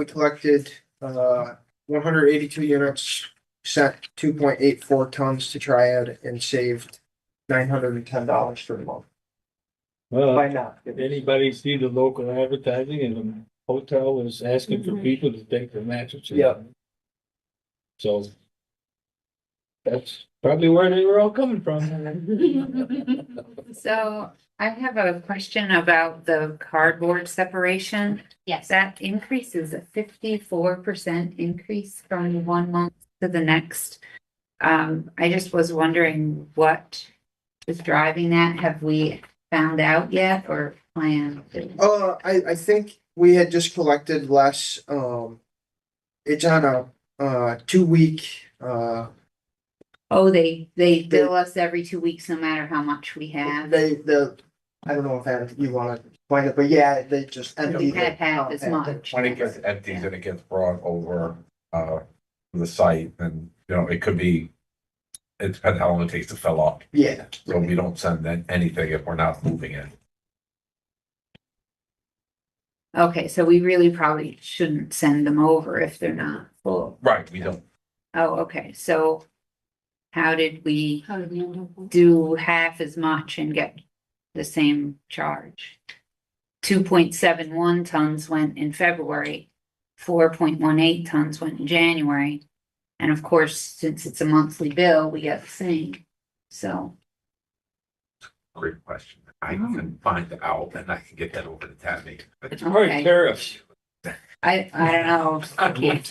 collected 182 units, sent 2.84 tons to Triad and saved $910 for the month. Well, By not. if anybody see the local advertising and the hotel is asking for people to take their mattresses. Yeah. So. That's probably where they were all coming from. So I have a question about the cardboard separation. Yes. That increase is a 54% increase from 1 month to the next. I just was wondering what is driving that. Have we found out yet or planned? I think we had just collected less, it's on a 2-week, Oh, they bill us every 2 weeks, no matter how much we have. I don't know if you wanna find it, but yeah, they just empty. We had half as much. When it gets empties and it gets brought over, the site, and, it could be, it depends how long it takes to fill up. Yeah. So we don't send anything if we're not moving it. Okay, so we really probably shouldn't send them over if they're not full. Right, we don't. Oh, okay, so how did we How did we end up? do half as much and get the same charge? 2.71 tons went in February, 4.18 tons went in January. And of course, since it's a monthly bill, we get the same, so. Great question. I can find out and I can get that over to Tammy. All right, Okay. tariffs. I don't know,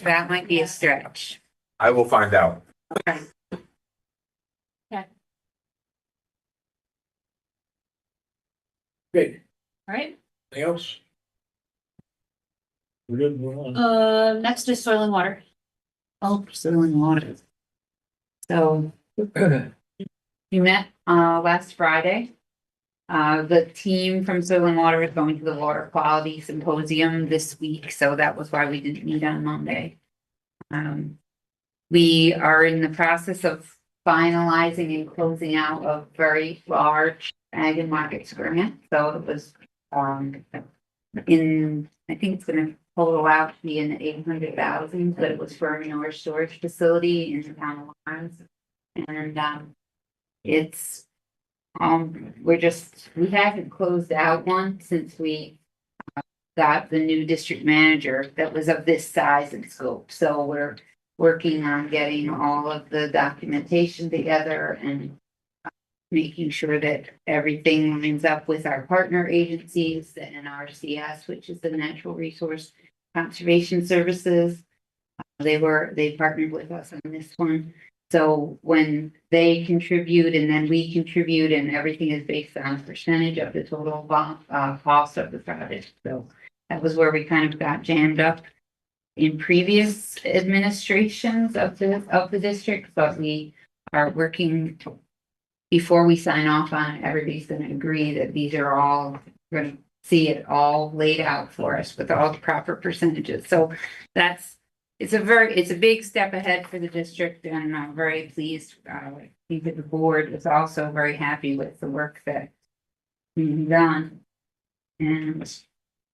that might be a stretch. I will find out. Okay, All right. anything else? We're good, we're on. Next is soil and water. Oh, soil and water. So we met last Friday. The team from Soil and Water is going to the Water Quality Symposium this week, so that was why we didn't meet on Monday. We are in the process of finalizing and closing out a very large ag and markets grant, so it was I think it's gonna total out to be in 800,000, but it was for a manure storage facility in the town of Lawrence. And it's we haven't closed out one since we got the new district manager that was of this size and scope. So we're working on getting all of the documentation together and making sure that everything lines up with our partner agencies, the NRCS, which is the Natural Resource Conservation Services, They partnered with us on this one. So when they contribute and then we contribute and everything is based on a percentage of the total cost of the project. So that was where we kind of got jammed up in previous administrations of the district, but we are working before we sign off on it. Everybody's gonna agree that these are all, we're gonna see it all laid out for us with all the proper percentages. So it's a big step ahead for the district, and I'm very pleased. I think that the board is also very happy with the work that's being done. And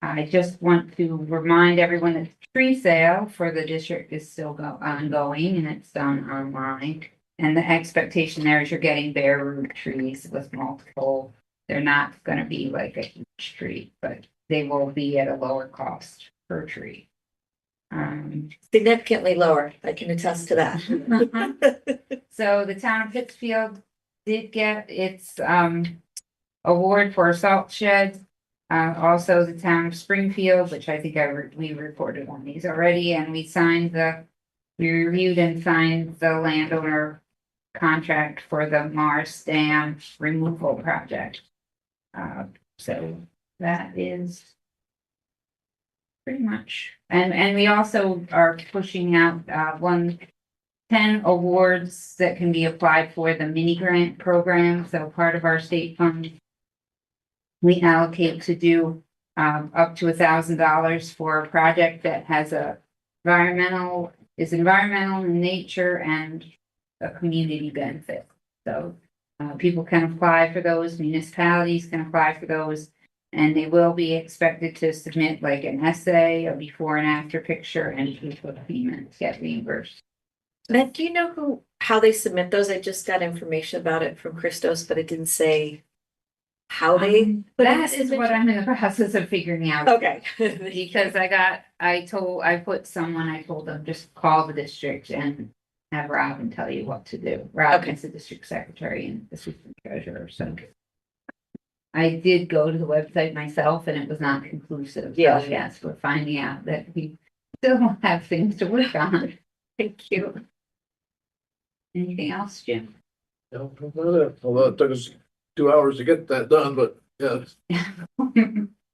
I just want to remind everyone that the tree sale for the district is still ongoing, and it's done online. And the expectation there is you're getting bare root trees with multiple. They're not gonna be like a huge tree, but they will be at a lower cost per tree. Significantly lower, I can attest to that. So the town of Pittsfield did get its award for a salt shed. Also the town of Springfield, which I think we reported on these already, and we reviewed and signed the landowner contract for the Mars Dam removal project. So that is pretty much, and we also are pushing out 10 awards that can be applied for the mini grant program. So part of our state fund, we allocate to do up to $1,000 for a project that has environmental in nature and a community benefit. So people can apply for those, municipalities can apply for those, and they will be expected to submit like an essay, a before and after picture, and proof of payment to get reimbursed. Matt, do you know how they submit those? I just got information about it from Christos, but it didn't say how they. That is what I'm in the process of figuring out. Okay. Because I told them just call the district and have Robin tell you what to do. Robin is the district secretary and assistant treasurer, so. I did go to the website myself and it was not conclusive. So Yeah. yes, we're finding out that we still have things to work on. Thank you. Anything else, Jim? No, although it took us 2 hours to get that done, but yeah.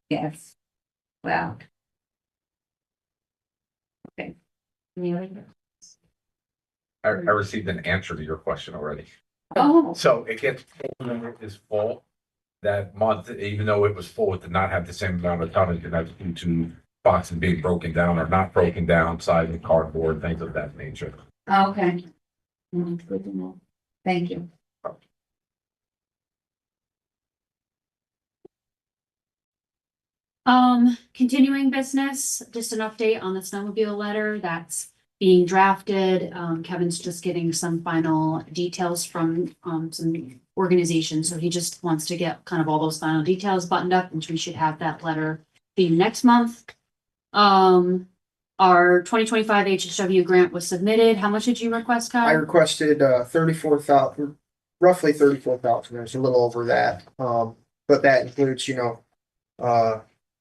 Yes. Well. Okay. Any other- I received an answer to your question already. Oh, So it gets full when it is full. That month, even though it was full, it did not have the same amount of tonnage, and that's due to boxes being broken down or not broken down, size of cardboard, things of that nature. okay. Good to know. Thank you. Continuing business, just an update on the snowmobile letter that's being drafted. Kevin's just getting some final details from some organizations, so he just wants to get kind of all those final details buttoned up, and we should have that letter be next month. Our 2025 HSW grant was submitted. How much did you request, Kyle? I requested 34,000, roughly 34,000. There's a little over that. But that includes,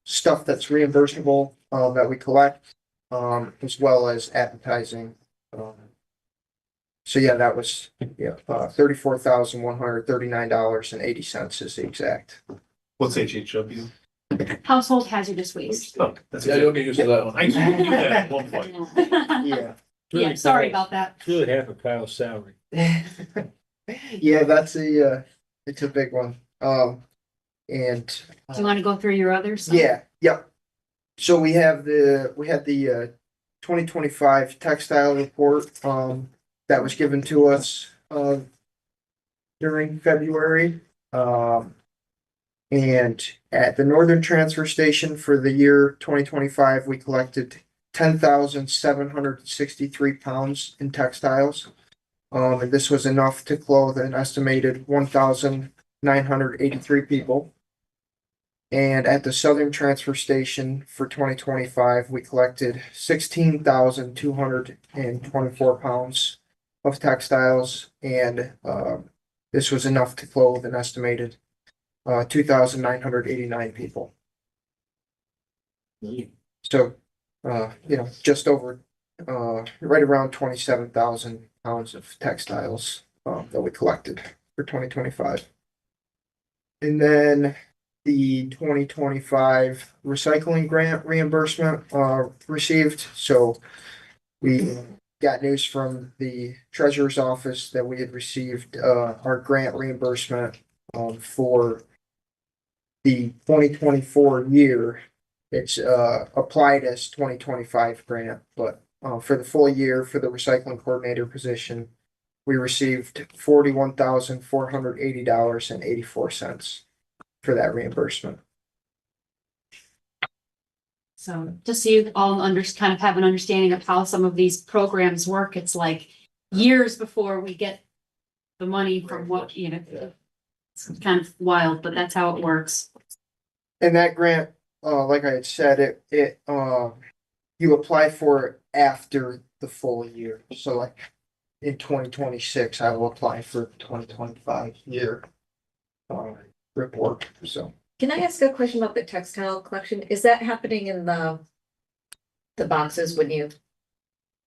stuff that's reimbursable that we collect, as well as advertising. So yeah, that was $34,139.80 is the exact. What's HHW? Household hazardous waste. Oh, that's Yeah, you'll get used to that one. I knew that at one point. Yeah. Yeah, sorry about that. It's really half of Kyle's salary. Yeah, that's it's a big one. And Do you want to go through your others? yep. So we had the 2025 textile report that was given to us during February. And at the Northern Transfer Station for the year 2025, we collected 10,763 pounds in textiles. And this was enough to clothe an estimated 1,983 people. And at the Southern Transfer Station for 2025, we collected 16,224 pounds of textiles, and this was enough to clothe an estimated 2,989 people. So, just over right around 27,000 pounds of textiles, that we collected for 2025. And then the 2025 recycling grant reimbursement, received, so we got news from the treasurer's office that we had received, our grant reimbursement, for the 2024 year. It's applied as 2025 grant, but for the full year for the recycling coordinator position, we received $41,480.84 for that reimbursement. So just so you all kind of have an understanding of how some of these programs work, it's like years before we get the money from what, you know, it's kind of wild, but that's how it works. And that grant, like I had said, you apply for it after the full year. So like in 2026, I will apply for 2025 year report. So Can I ask a question about the textile collection? Is that happening in the boxes when you,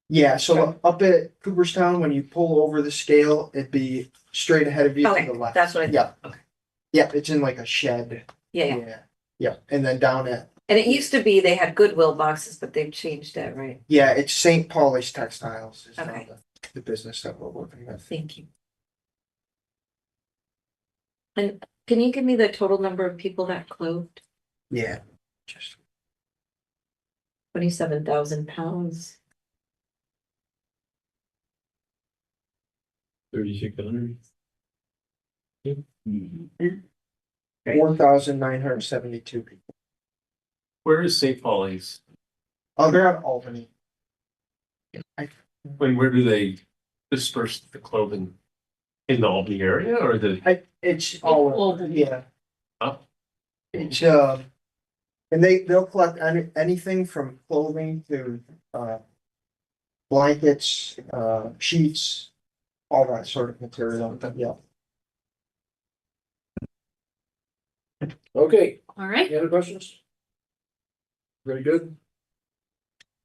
yeah, so up at Cooperstown, when you pull over the scale, it'd be straight ahead of you to okay, the left. that's what I Yeah, thought. Okay. yeah, it's in like a shed. Yeah. Yeah, and then down at, And it used to be they had Goodwill boxes, but they've changed that, right? yeah, it's St. Pauli's Textiles is now Okay. the business that we're working with. Thank you. And can you give me the total number of people that clothed? Yeah, just 27,000 pounds. 3,600. 4,972 people. Where is St. Pauli's? Oh, they're at Albany. Where do they disperse the clothing? In the Albany area or It's all, Albany. yeah. Oh. It's, and they'll collect anything from clothing to, blankets, sheets, all that sort of material, yeah. Okay, All right. any other questions? Very good.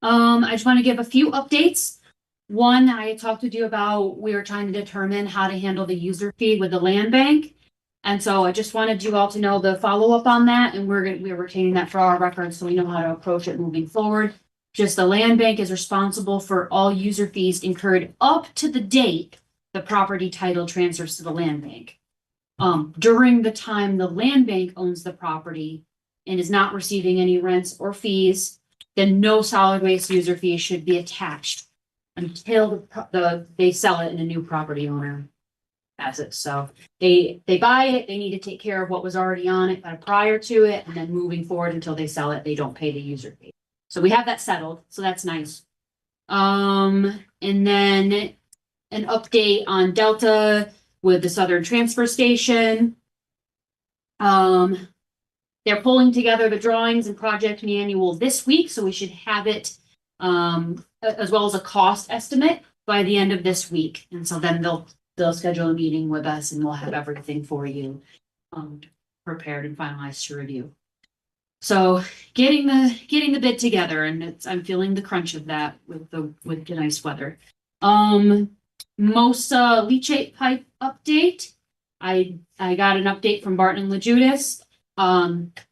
I just want to give a few updates. One, I talked with you about, we were trying to determine how to handle the user fee with the land bank. And so I just wanted you all to know the follow-up on that, and we're retaining that for our records, so we know how to approach it moving forward. Just the land bank is responsible for all user fees incurred up to the date the property title transfers to the land bank. During the time the land bank owns the property and is not receiving any rents or fees, then no solid waste user fee should be attached until they sell it and a new property owner has it. So they buy it, they need to take care of what was already on it prior to it, and then moving forward until they sell it, they don't pay the user fee. So we have that settled, so that's nice. And then an update on Delta with the Southern Transfer Station. They're pulling together the drawings and project manual this week, so we should have it as well as a cost estimate by the end of this week. And so then they'll schedule a meeting with us and we'll have everything for you prepared and finalized to review. So getting the bid together, and I'm feeling the crunch of that with the nice weather. Most leachate pipe update. I got an update from Barton and LaJudas.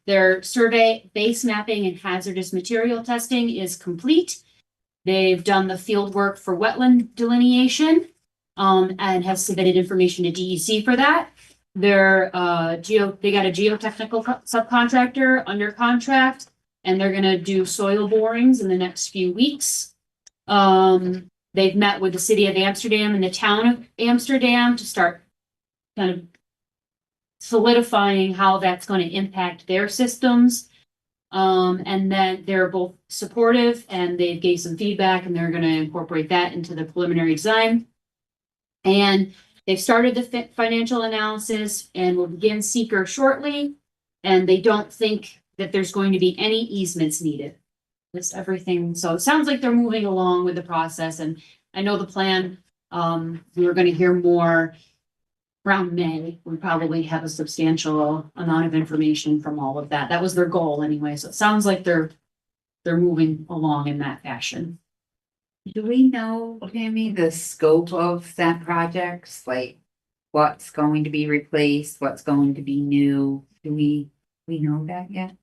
Their survey, base mapping, and hazardous material testing is complete. They've done the field work for wetland delineation, and have submitted information to DEC for that. They got a geotechnical subcontractor under contract, and they're gonna do soil borings in the next few weeks. They've met with the city of Amsterdam and the town of Amsterdam to start kind of solidifying how that's going to impact their systems. And then they're both supportive and they gave some feedback and they're going to incorporate that into the preliminary design. And they've started the financial analysis and will begin seeker shortly. And they don't think that there's going to be any easements needed. Just everything. So it sounds like they're moving along with the process. And I know the plan, we were going to hear more around May. We probably have a substantial amount of information from all of that. That was their goal anyway. So it sounds like they're moving along in that fashion. Do we know, Tammy, the scope of that project? Like what's going to be replaced, what's going to be new? Do we know that yet?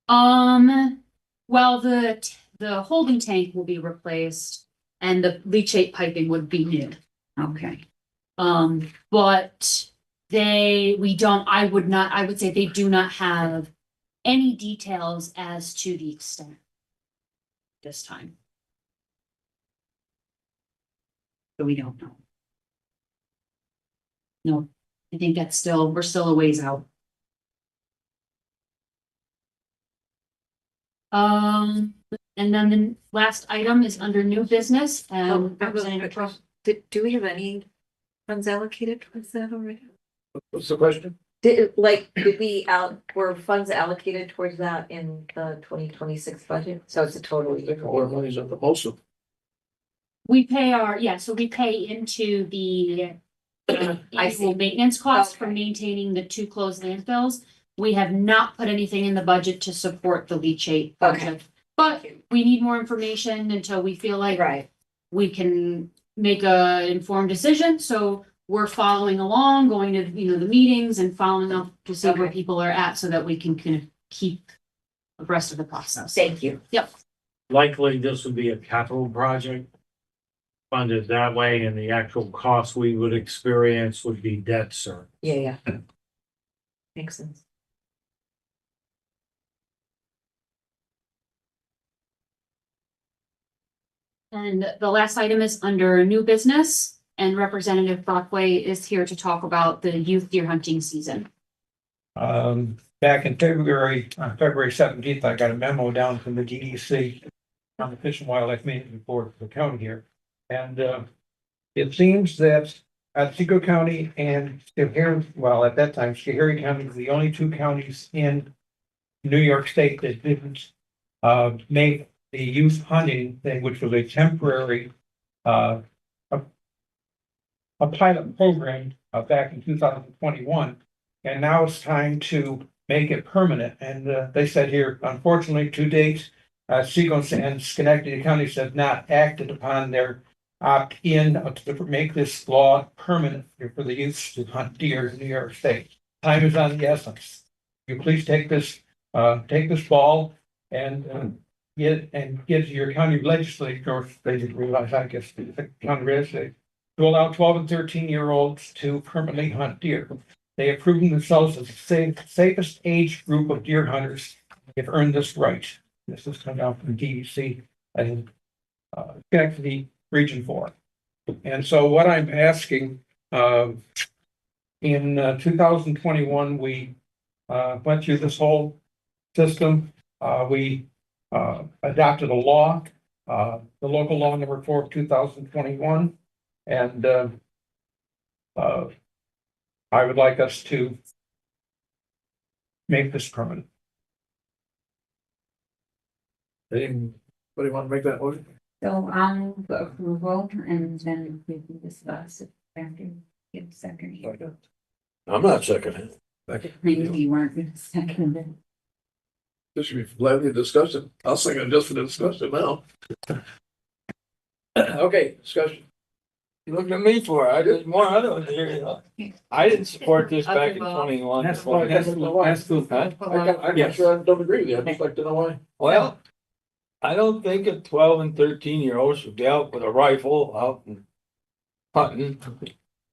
Well, the holding tank will be replaced and the leachate piping would be new. Okay, But I would say they do not have any details as to the extent this time. so we don't know. No, I think we're still a ways out. And then the last item is under new business and Representative Pro- Do we have any funds allocated towards that already? What's the question? Were funds allocated towards that in the 2026 budget? So it's a total. I think all our money's on the most of. we pay into the annual maintenance costs for Okay. maintaining the two closed landfills. We have not put anything in the budget to support the leachate project. But we need more information until we feel like Right. we can make a informed decision. So we're following along, going to, the meetings and following up to see where Okay. people are at so that we can kind of keep abreast of the process. Thank you. Likely this would be a capital project. Funded that way and the actual cost we would experience would be debt service. Yeah. Makes sense. And the last item is under new business and Representative Brockway is here to talk about the youth deer hunting season. Back in February, on February 17th, I got a memo down from the DEC on the Fish and Wildlife Management Board for the county here. And it seems that Otsego County and Schoharie, well, at that time, Schoharie County was the only two counties in New York State that didn't make the youth hunting thing, which was a temporary a pilot program back in 2021. And now it's time to make it permanent. And they said here, unfortunately, to date, Otsego and Schenectady counties have not acted upon their opt-in to make this law permanent for the youth to hunt deer in New York State. Time is on the essence. You please take this ball and get to your county legislature, or they didn't realize, I guess, the county legislature, to allow 12 and 13-year-olds to permanently hunt deer. They have proven themselves as the safest age group of deer hunters. They've earned this right. This has come down from DEC and Schenectady Region 4. And so what I'm asking, in 2021, we went through this whole system. We adopted a law, the local law number 4 of 2021. And I would like us to make this permanent. Anybody want to make that motion? So the approval and then we can discuss it after give a second here. I'm not seconding. Maybe you weren't gonna second it. This should be gladly discussed. I'll second it just for the discussion now. Okay, discussion. You looking at me for it? I did more, I don't hear you. I didn't support this back in Okay, well, 21. That's why- that's why. Huh? I'm Yes. not sure I don't agree with you. I'd just like to know why. Well, I don't think a 12 and 13-year-old should be out with a rifle out and hunting.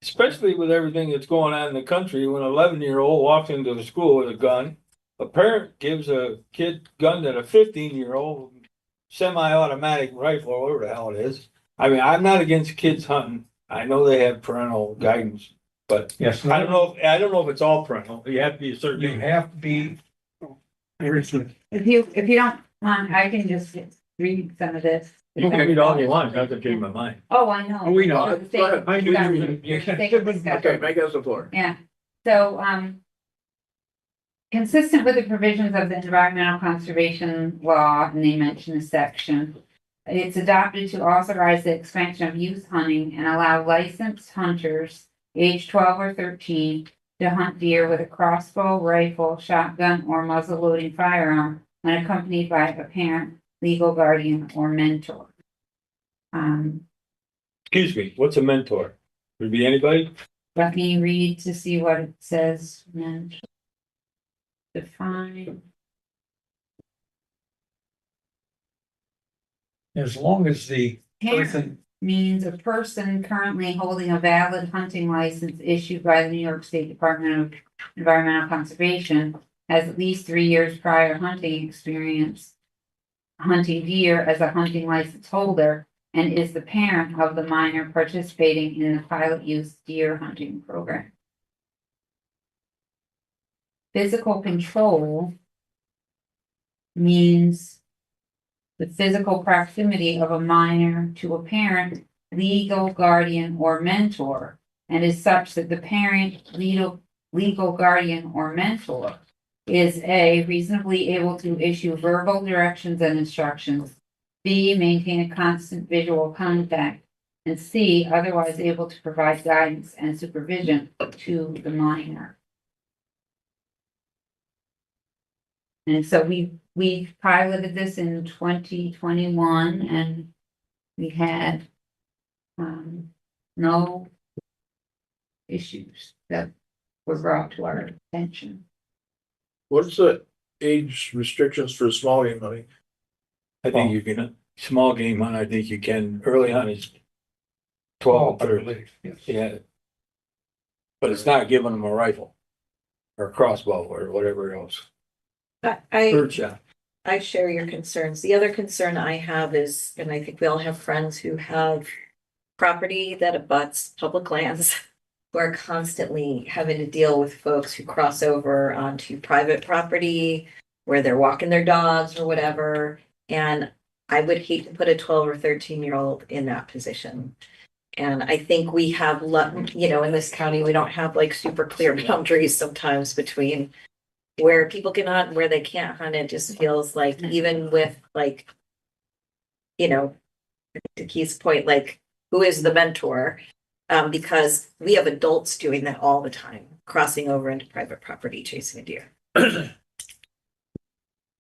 Especially with everything that's going on in the country, when an 11-year-old walks into the school with a gun, a parent gives a kid gun to a 15-year-old semi-automatic rifle, or whatever the hell it is. I mean, I'm not against kids hunting. I know they have parental guidance, but Yes. I don't know if it's all parental. You have to be a certain You age. have to be. If you don't want, I can just read some of this. You can read all you want, not to change my mind. Oh, I know. Oh, we know. For the sake of I knew you were discussion. gonna- Sake of discussion. Okay, make us the floor. Yeah, so, consistent with the provisions of the environmental conservation law, and they mention a section. It's adopted to authorize the expansion of youth hunting and allow licensed hunters age 12 or 13 to hunt deer with a crossbow, rifle, shotgun, or muzzle loading firearm when accompanied by a parent, legal guardian, or mentor. Excuse me, what's a mentor? Would it be anybody? Let me read to see what it says. Mentor. Define. As long as the Parent person, means a person currently holding a valid hunting license issued by the New York State Department of Environmental Conservation has at least 3 years prior hunting experience hunting deer as a hunting license holder and is the parent of the minor participating in the pilot use deer hunting program. Physical control means the physical proximity of a minor to a parent, legal guardian, or mentor, and is such that the parent, legal guardian, or mentor is A, reasonably able to issue verbal directions and instructions, B, maintain a constant visual contact, and C, otherwise able to provide guidance and supervision to the minor. And so we piloted this in 2021 and we had no issues that were brought to our attention. What's the age restrictions for small game hunting? I think you can, small game hunt, I think you can, early hunt is 12 I or 30. believe, yes. Yeah. But it's not giving them a rifle or a crossbow or whatever else. Birdshot. I share your concerns. The other concern I have is, and I think we all have friends who have property that abuts public lands, who are constantly having to deal with folks who cross over onto private property where they're walking their dogs or whatever. And I would hate to put a 12 or 13-year-old in that position. And I think we have, in this county, we don't have like super clear boundaries sometimes between where people can hunt and where they can't hunt. It just feels like even with like, to Keith's point, like who is the mentor? Because we have adults doing that all the time, crossing over into private property, chasing a deer.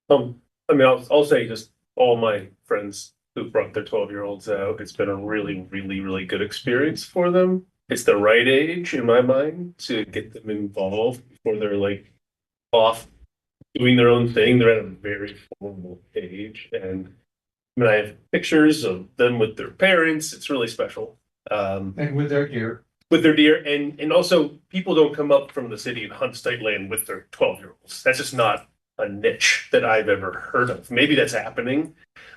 I'll say just all my friends who brought their 12-year-olds out, it's been a really, really, really good experience for them. It's the right age in my mind to get them involved before they're like off doing their own thing. They're at a very formal age. And I have pictures of them with their parents. It's really special. And with their deer. With their deer, and also people don't come up from the city and hunt state land with their 12-year-olds. That's just not a niche that I've ever heard of. Maybe that's happening,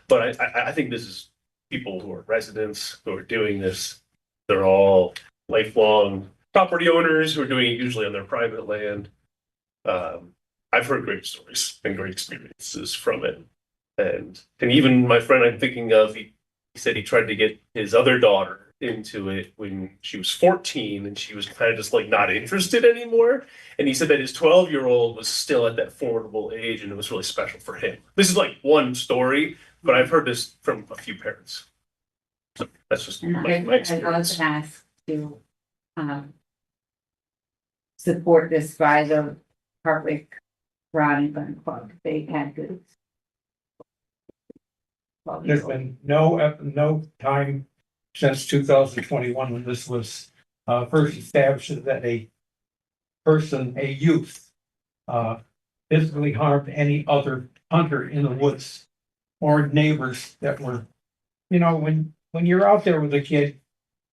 but I think this is people who are residents who are doing this. They're all lifelong property owners who are doing it usually on their private land. I've heard great stories and great experiences from it. And even my friend I'm thinking of, he said he tried to get his other daughter into it when she was 14 and she was kind of just like not interested anymore. And he said that his 12-year-old was still at that formidable age and it was really special for him. This is like one story, but I've heard this from a few parents. So that's just And my I was experience. asked to support this by the Hardwick Rod and Gun Club. They had good. There's been no time since 2021 when this was first established that a youth physically harmed any other hunter in the woods or neighbors that were, when you're out there with a kid,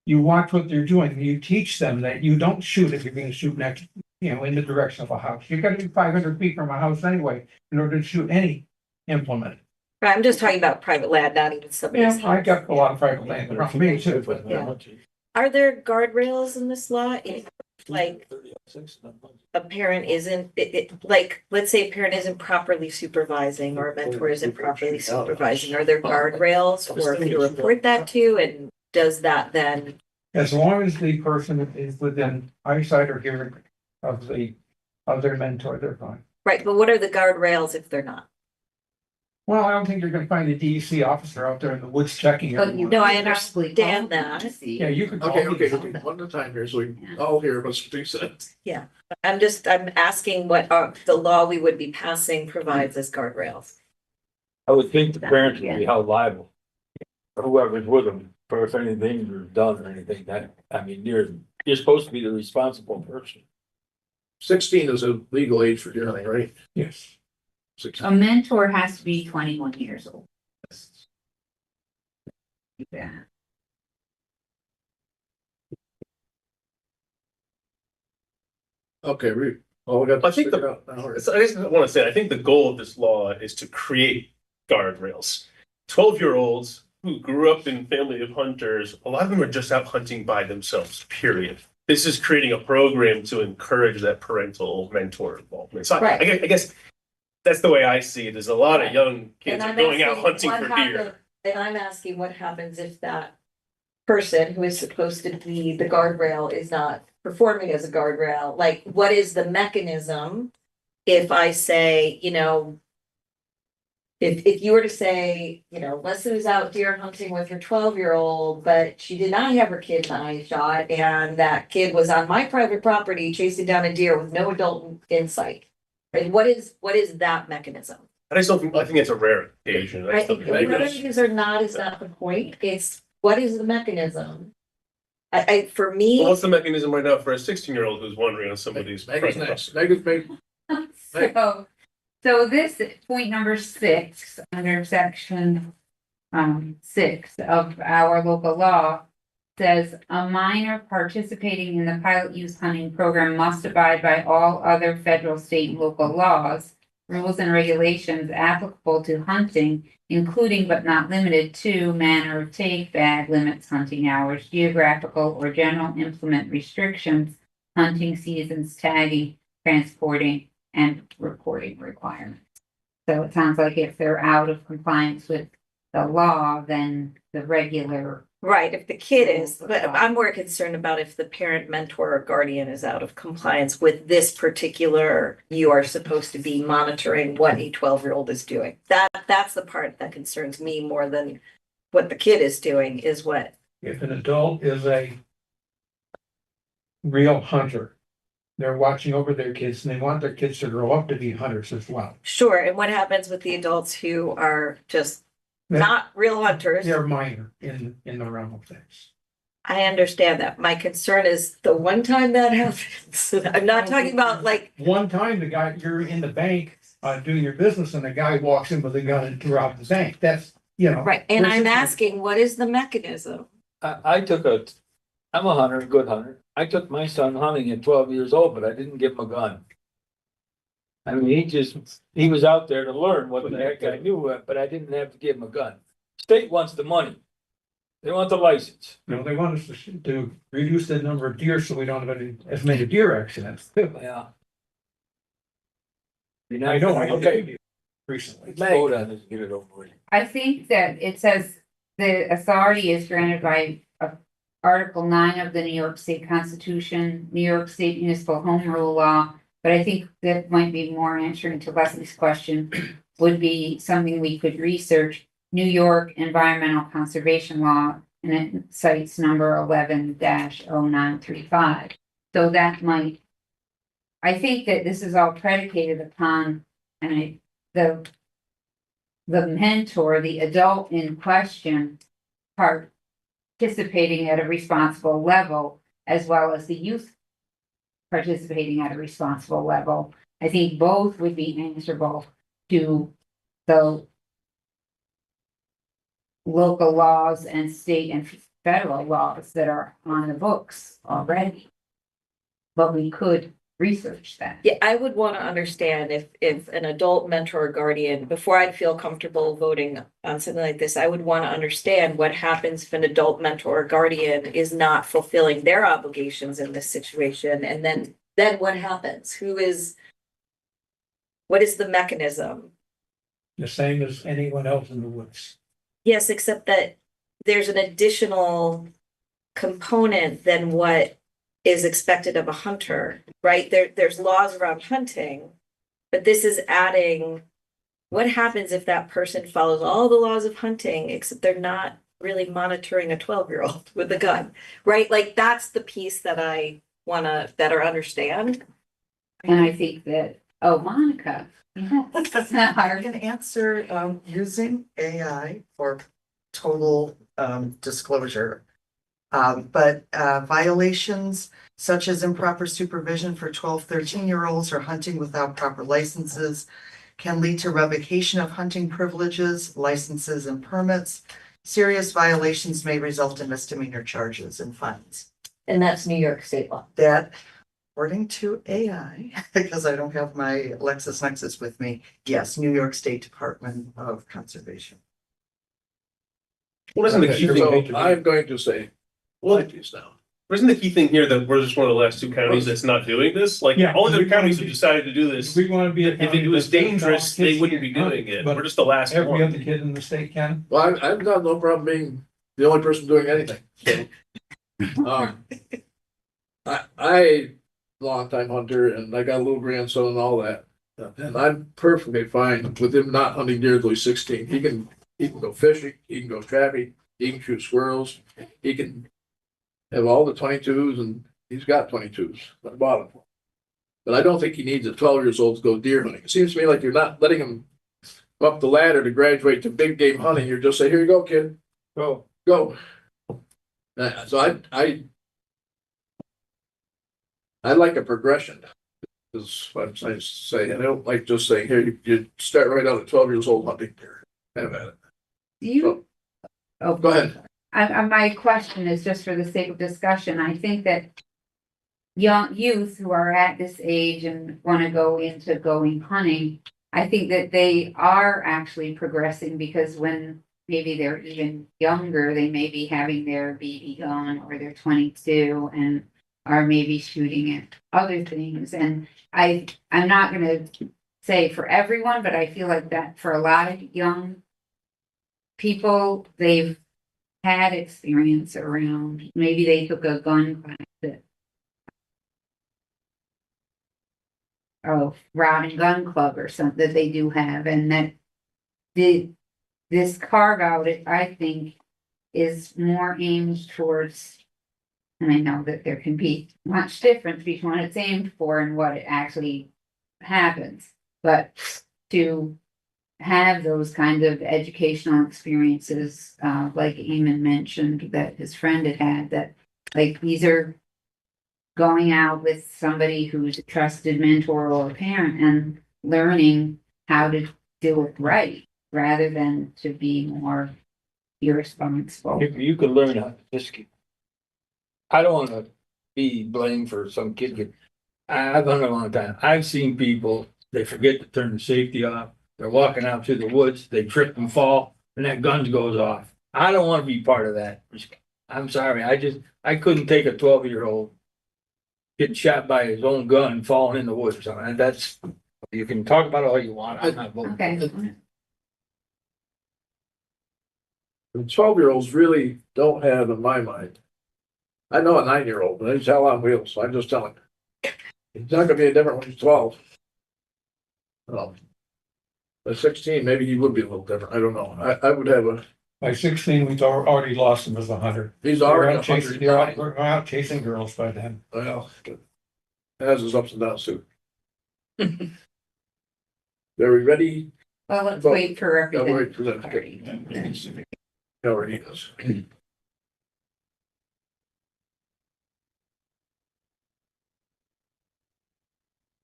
you watch what they're doing and you teach them that you don't shoot if you're going to shoot next, in the direction of a house. You've got to be 500 feet from a house anyway in order to shoot any implement. Right, I'm just talking about private land, not even somebody's Yeah, I house. got a lot of private land around me too, but Yeah. Are there guardrails in this law? Like a parent isn't, like, let's say a parent isn't properly supervising or a mentor isn't properly supervising. Are there guardrails for who to report that to? And does that then? as long as the person is within eyesight or hearing of their mentor, they're fine. Right, but what are the guardrails if they're not? Well, I don't think you're gonna find a DEC officer out there in the woods checking But everyone. No, I could probably understand call that. them to see. Yeah, you could. call Okay, DEC. one at a time here, so we all hear what's being said. I'm asking what the law we would be passing provides as guardrails. I would think the parents would be held liable. whoever's with them for if anything is done or anything that, I mean, you're supposed to be the responsible person. 16 is a legal age for deer hunting, right? Yes. 16. A mentor has to be 21 years old. Yeah. Okay, we got. I think the. So I just want to say, I think the goal of this law is to create guardrails. 12-year-olds who grew up in family of hunters, a lot of them are just out hunting by themselves, period. This is creating a program to encourage that parental mentor involvement. So Right. I guess that's the way I see it. There's a lot of young kids And I'm going out asking hunting what for deer. happen- And I'm asking what happens if that person who is supposed to be the guardrail is not performing as a guardrail? Like, what is the mechanism? If I say, if you were to say, Leslie was out deer hunting with her 12-year-old, but she did not have her kid in the eye shot, and that kid was on my private property chasing down a deer with no adult in sight. Right? What is that mechanism? I just don't think, I think it's a rare occasion. I Right? still think Whether it's- it is or not is not the point. It's what is the mechanism? For Well, me, what's the mechanism right now for a 16-year-old who's wandering on somebody's Megan's private next. property? Megan's made. So this point number 6 under section 6 of our local law says a minor participating in the pilot use hunting program must abide by all other federal, state, and local laws, rules and regulations applicable to hunting, including but not limited to manner of take, bag limits, hunting hours, geographical or general implement restrictions, hunting seasons, tagging, transporting, and reporting requirements. So it sounds like if they're out of compliance with the law, then the regular. right, if the kid is, but I'm more concerned about if the parent, mentor, or guardian is out of compliance with this particular, you are supposed to be monitoring what a 12-year-old is doing. That's the part that concerns me more than what the kid is doing is what. If an adult is a real hunter, they're watching over their kids and they want their kids to grow up to be hunters as well. Sure, and what happens with the adults who are just not real hunters? They're minor in the realm of things. I understand that. My concern is the one time that happens, I'm not talking about like, One time, you're in the bank, doing your business and the guy walks in with a gun and rob the bank. That's, right, and This I'm is- asking, what is the mechanism? I'm a hunter, a good hunter. I took my son hunting at 12 years old, but I didn't give him a gun. I mean, he was out there to learn what the heck I knew, but I didn't have to give him a gun. State wants the money. They want the license. they want us to reduce the number of deer so we don't have as many deer accidents. Yeah. I know, I Okay. did recently. Let's vote on this, get it over with. I think that it says the authority is granted by Article 9 of the New York State Constitution, New York State Municipal Home Rule Law. But I think that might be more answering to Leslie's question, would be something we could research. New York Environmental Conservation Law, and it cites number 11-0935. So that might, I think that this is all predicated upon, the mentor, the adult in question, participating at a responsible level, as well as the youth participating at a responsible level. I think both would be answerable to the local laws and state and federal laws that are on the books already. But we could research that. Yeah, I would want to understand if an adult mentor or guardian, before I'd feel comfortable voting on something like this, I would want to understand what happens if an adult mentor or guardian is not fulfilling their obligations in this situation, and then what happens? What is the mechanism? The same as anyone else in the woods. Yes, except that there's an additional component than what is expected of a hunter, right? There's laws around hunting, but this is adding, what happens if that person follows all the laws of hunting, except they're not really monitoring a 12-year-old with a gun, right? Like, that's the piece that I want to better understand. And I think that, Monica. Yes. I can answer using AI total disclosure. But violations such as improper supervision for 12, 13-year-olds or hunting without proper licenses can lead to revocation of hunting privileges, licenses, and permits. Serious violations may result in misdemeanor charges and fines. And that's New York state law. That, according to AI, because I don't have my LexisNexis with me, yes, New York State Department of Conservation. What isn't the key So thing? I'm going to say, like these now. Isn't the key thing here that we're just one of the last two counties that's not doing this? Like, Yeah. all the other counties have decided to do this. We want to be. a If county it was that says, dangerous, "No, they kids wouldn't be can't doing hunt," it. but We're just the last every one. other kid in the state can. Well, I've got no problem being the only person doing anything, so. I long time hunter and I got a little grandson and all that. And I'm perfectly fine with him not hunting deer till he's 16. He can go fishing, he can go trapping, he can shoot squirrels, he can have all the 22s, and he's got 22s. I bought them. But I don't think he needs a 12 years old to go deer hunting. It seems to me like you're not letting him up the ladder to graduate to big game hunting. You're just saying, here you go, kid, So, go. So I like a progression, is what I'm trying to say. I don't like just saying, here, you start right out at 12 years old hunting deer. Have at it. Do you? Oh, Go ahead. My question is just for the sake of discussion. I think that young youth who are at this age and want to go into going hunting, I think that they are actually progressing, because when maybe they're even younger, they may be having their BB gun, or they're 22 and are maybe shooting at other things. And I'm not going to say for everyone, but I feel like that for a lot of young people, they've had experience around, maybe they took a gun class that, rod and gun club or something that they do have, and that this carve out, I think, is more aimed towards, and I know that there can be much difference between what it's aimed for and what it actually happens, but to have those kind of educational experiences, like Eamon mentioned that his friend had, that like these are going out with somebody who's a trusted mentor or parent and learning how to do it right, rather than to be more irresponsible. you can learn how to just. I don't want to be blamed for some kid. I've done it a long time. I've seen people, they forget to turn the safety off. They're walking out through the woods, they trip and fall, and that gun goes off. I don't want to be part of that. I'm sorry. I couldn't take a 12-year-old getting shot by his own gun, falling in the woods or something. And that's, you can talk about it all you want. I'm not voting. Okay. The 12-year-olds really don't have, in my mind. I know a 9-year-old, but he's hell on wheels, so I'm just telling you. He's not gonna be a different when he's 12. At 16, maybe he would be a little different. I don't know. I would have a, By 16, we've already lost him as a hunter. he's We're already a out chasing, hunter. You're right. we're out chasing girls by then. Well, it has its ups and downs too. Are we ready? Well, let's Vote. wait for Yeah, wait for representative. that. Already is.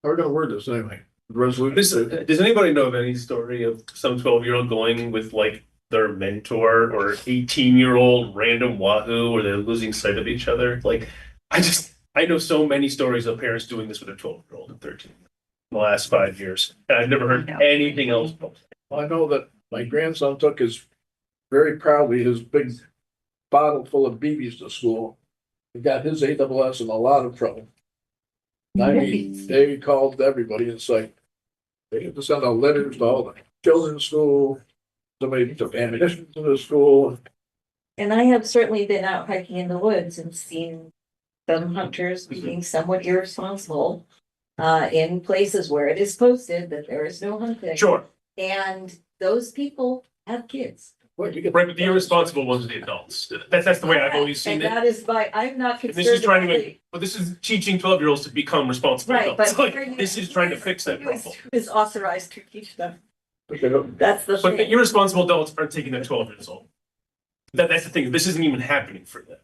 How are we gonna word this anyway? Resolution. Does anybody know of any story of some 12-year-old going with like their mentor or 18-year-old random wahoo where they're losing sight of each other? Like, I know so many stories of parents doing this with a 12-year-old and 13 in the last 5 years. And I've never heard anything else. I know that my grandson took very proudly his big bottle full of BBs to school. He got his ASS in a lot of trouble. I mean, they called everybody in sight. They had to send out letters to all the children's school. Somebody took ammunition to the school. And I have certainly been out hiking in the woods and seen some hunters being somewhat irresponsible in places where it is posted that there is no hunting. Sure. And those people have kids. What, you get- Right, but the irresponsible ones are the adults. That's the way I've always seen And it. that is why I'm not And concerned. this is trying to about make, but this is teaching 12-year-olds to become responsible Right, adults. but Like, this is trying to fix that problem. Who is authorized to teach them? Okay, That's the But the thing. irresponsible adults aren't taking their 12 years old. That's the thing. This isn't even happening for them.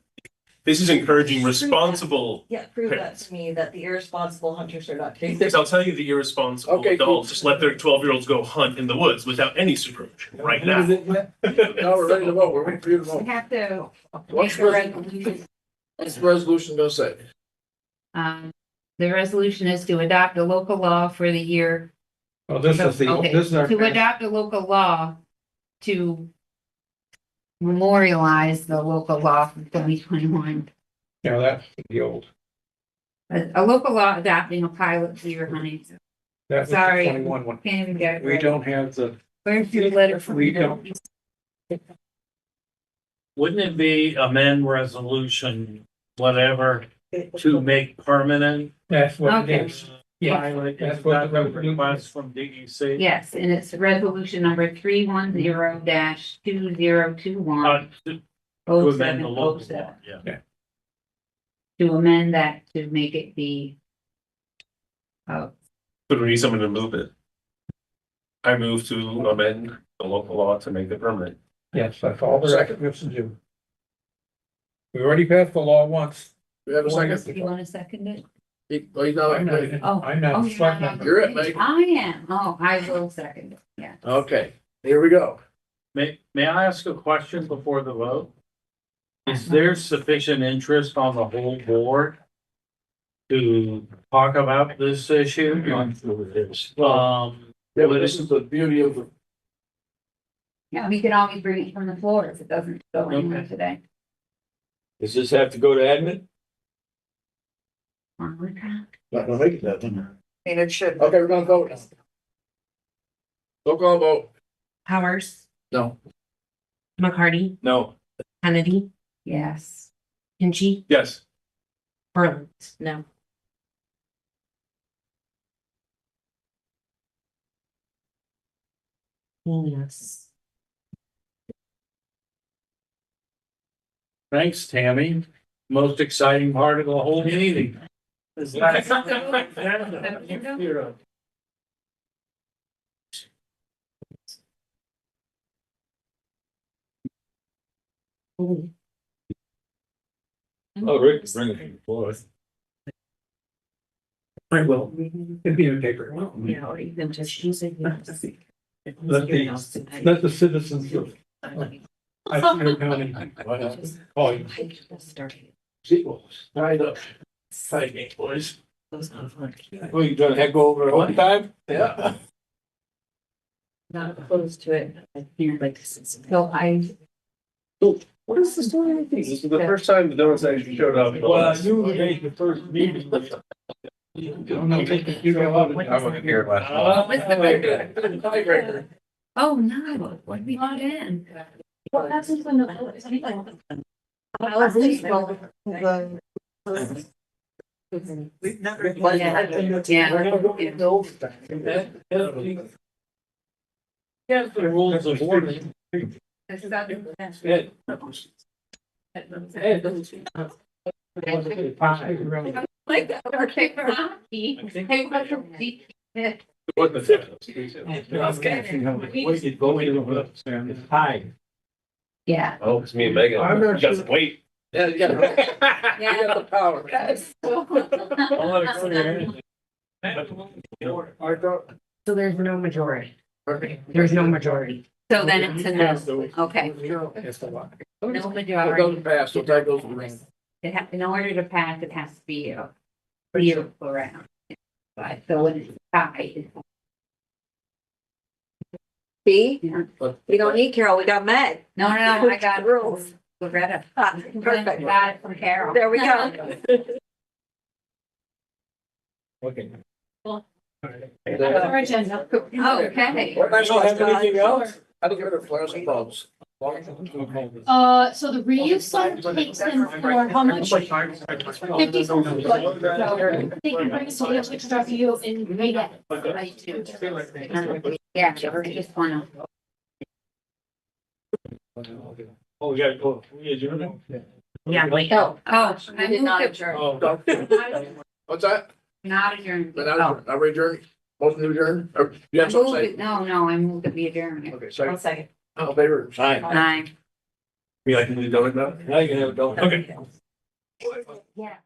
This is encouraging responsible. Yeah, prove that to me, that the irresponsible hunters are not doing this. Yes, I'll tell you the irresponsible Okay, cool. adults just let their 12-year-olds go hunt in the woods without any supervision right now. Now we're ready to vote. We're waiting for you to We vote. have to What's make a resolution. What's the resolution gonna say? The resolution is to adopt a local law for the year. Well, this is the, Okay, this is our. to adopt a local law to memorialize the local law from 2021. Yeah, that's the old. A local law adopting a pilot for your hunting. That was the Sorry. 21 one. Can't even get it. We right. don't have the, Where's your letter from? we don't. Wouldn't it be amend resolution, whatever, to make permanent? That's what Okay. it is. Yeah, Pilot, that's is what that the the resolution request is. from DEC? Yes, and it's resolution number 310-2021. To Oh, amend the local law, 0707. yeah. To amend that to make it be. Oh, But we need someone to move it. I move to amend the local law to make it permanent. Yes, that's all the record has to do. We already passed the law once. We have a you second. want to second it? Well, you know, I'm not, Oh, I'm not. oh, a select member. You're it, Meg. I am. Oh, I will second it. Yeah. Okay, here we go. May I ask a question before the vote? Is there sufficient interest on the whole board to talk about this issue? Yeah, but this is the beauty of the, Yeah, we can always bring it from the floor if it doesn't go anywhere Okay. today. Does this have to go to Edmund? not gonna make it that. And it should. Okay, we're gonna vote now. Roll call vote. Powers, No. McCarty, No. Kennedy, Yes. Hinchey, Yes. Berlin. No. Yes. Thanks, Tammy. Most exciting part of the whole meeting. Oh, Rick, bring it forth. I will. It'd be in the paper. Yeah, or even just using. Let the citizens of Otsego County. Oh, you. Sequels, tied up. Tight game, boys. Well, you gonna heck over one time? Yeah. Not opposed to it. I feel like this is. So I, What is the story? This is the first time the donuts actually showed up. Well, you made the first meeting. You wasn't here last month. Tiebreaker. oh no, what did we put in? What happens when the? We've never. Yes, the rules of order. Ed. Like, okay, Hi. yeah. Oh, it's me and Megan. I'm not You got sure. some weight. Yeah, you got the power. I thought. So there's no majority. There's no majority. So then it's a no. Okay. It's a lot. No It doesn't majority. pass, so that goes to the ring. In order to pass, it has to be a beautiful round. But so when it's tied. See, Yeah. we don't need Carol, we got Meg. No, I got rules. Loretta. Ah, perfect. Got it from Carol. There we go. Okay. Our agenda. Okay. What nice don't have anything else? I don't give it a flowers and bulbs. So the reuse fund takes them for how much? 50. So they can bring some extra for you and read it. Yeah, I just wanna. Oh, we gotta go. We adjourn. Yeah, wait. Oh, I did not moved adjourn. Oh. What's that? Not adjourned. But Oh. now, are we adjourned? Motion to adjourn? Or, you I have something moved to say? it. No, I moved to be adjourned. Okay, second. Second. All in favor? Aye. Aye. mean, I can do donut now? Now you can have a donut. Okay. Yeah.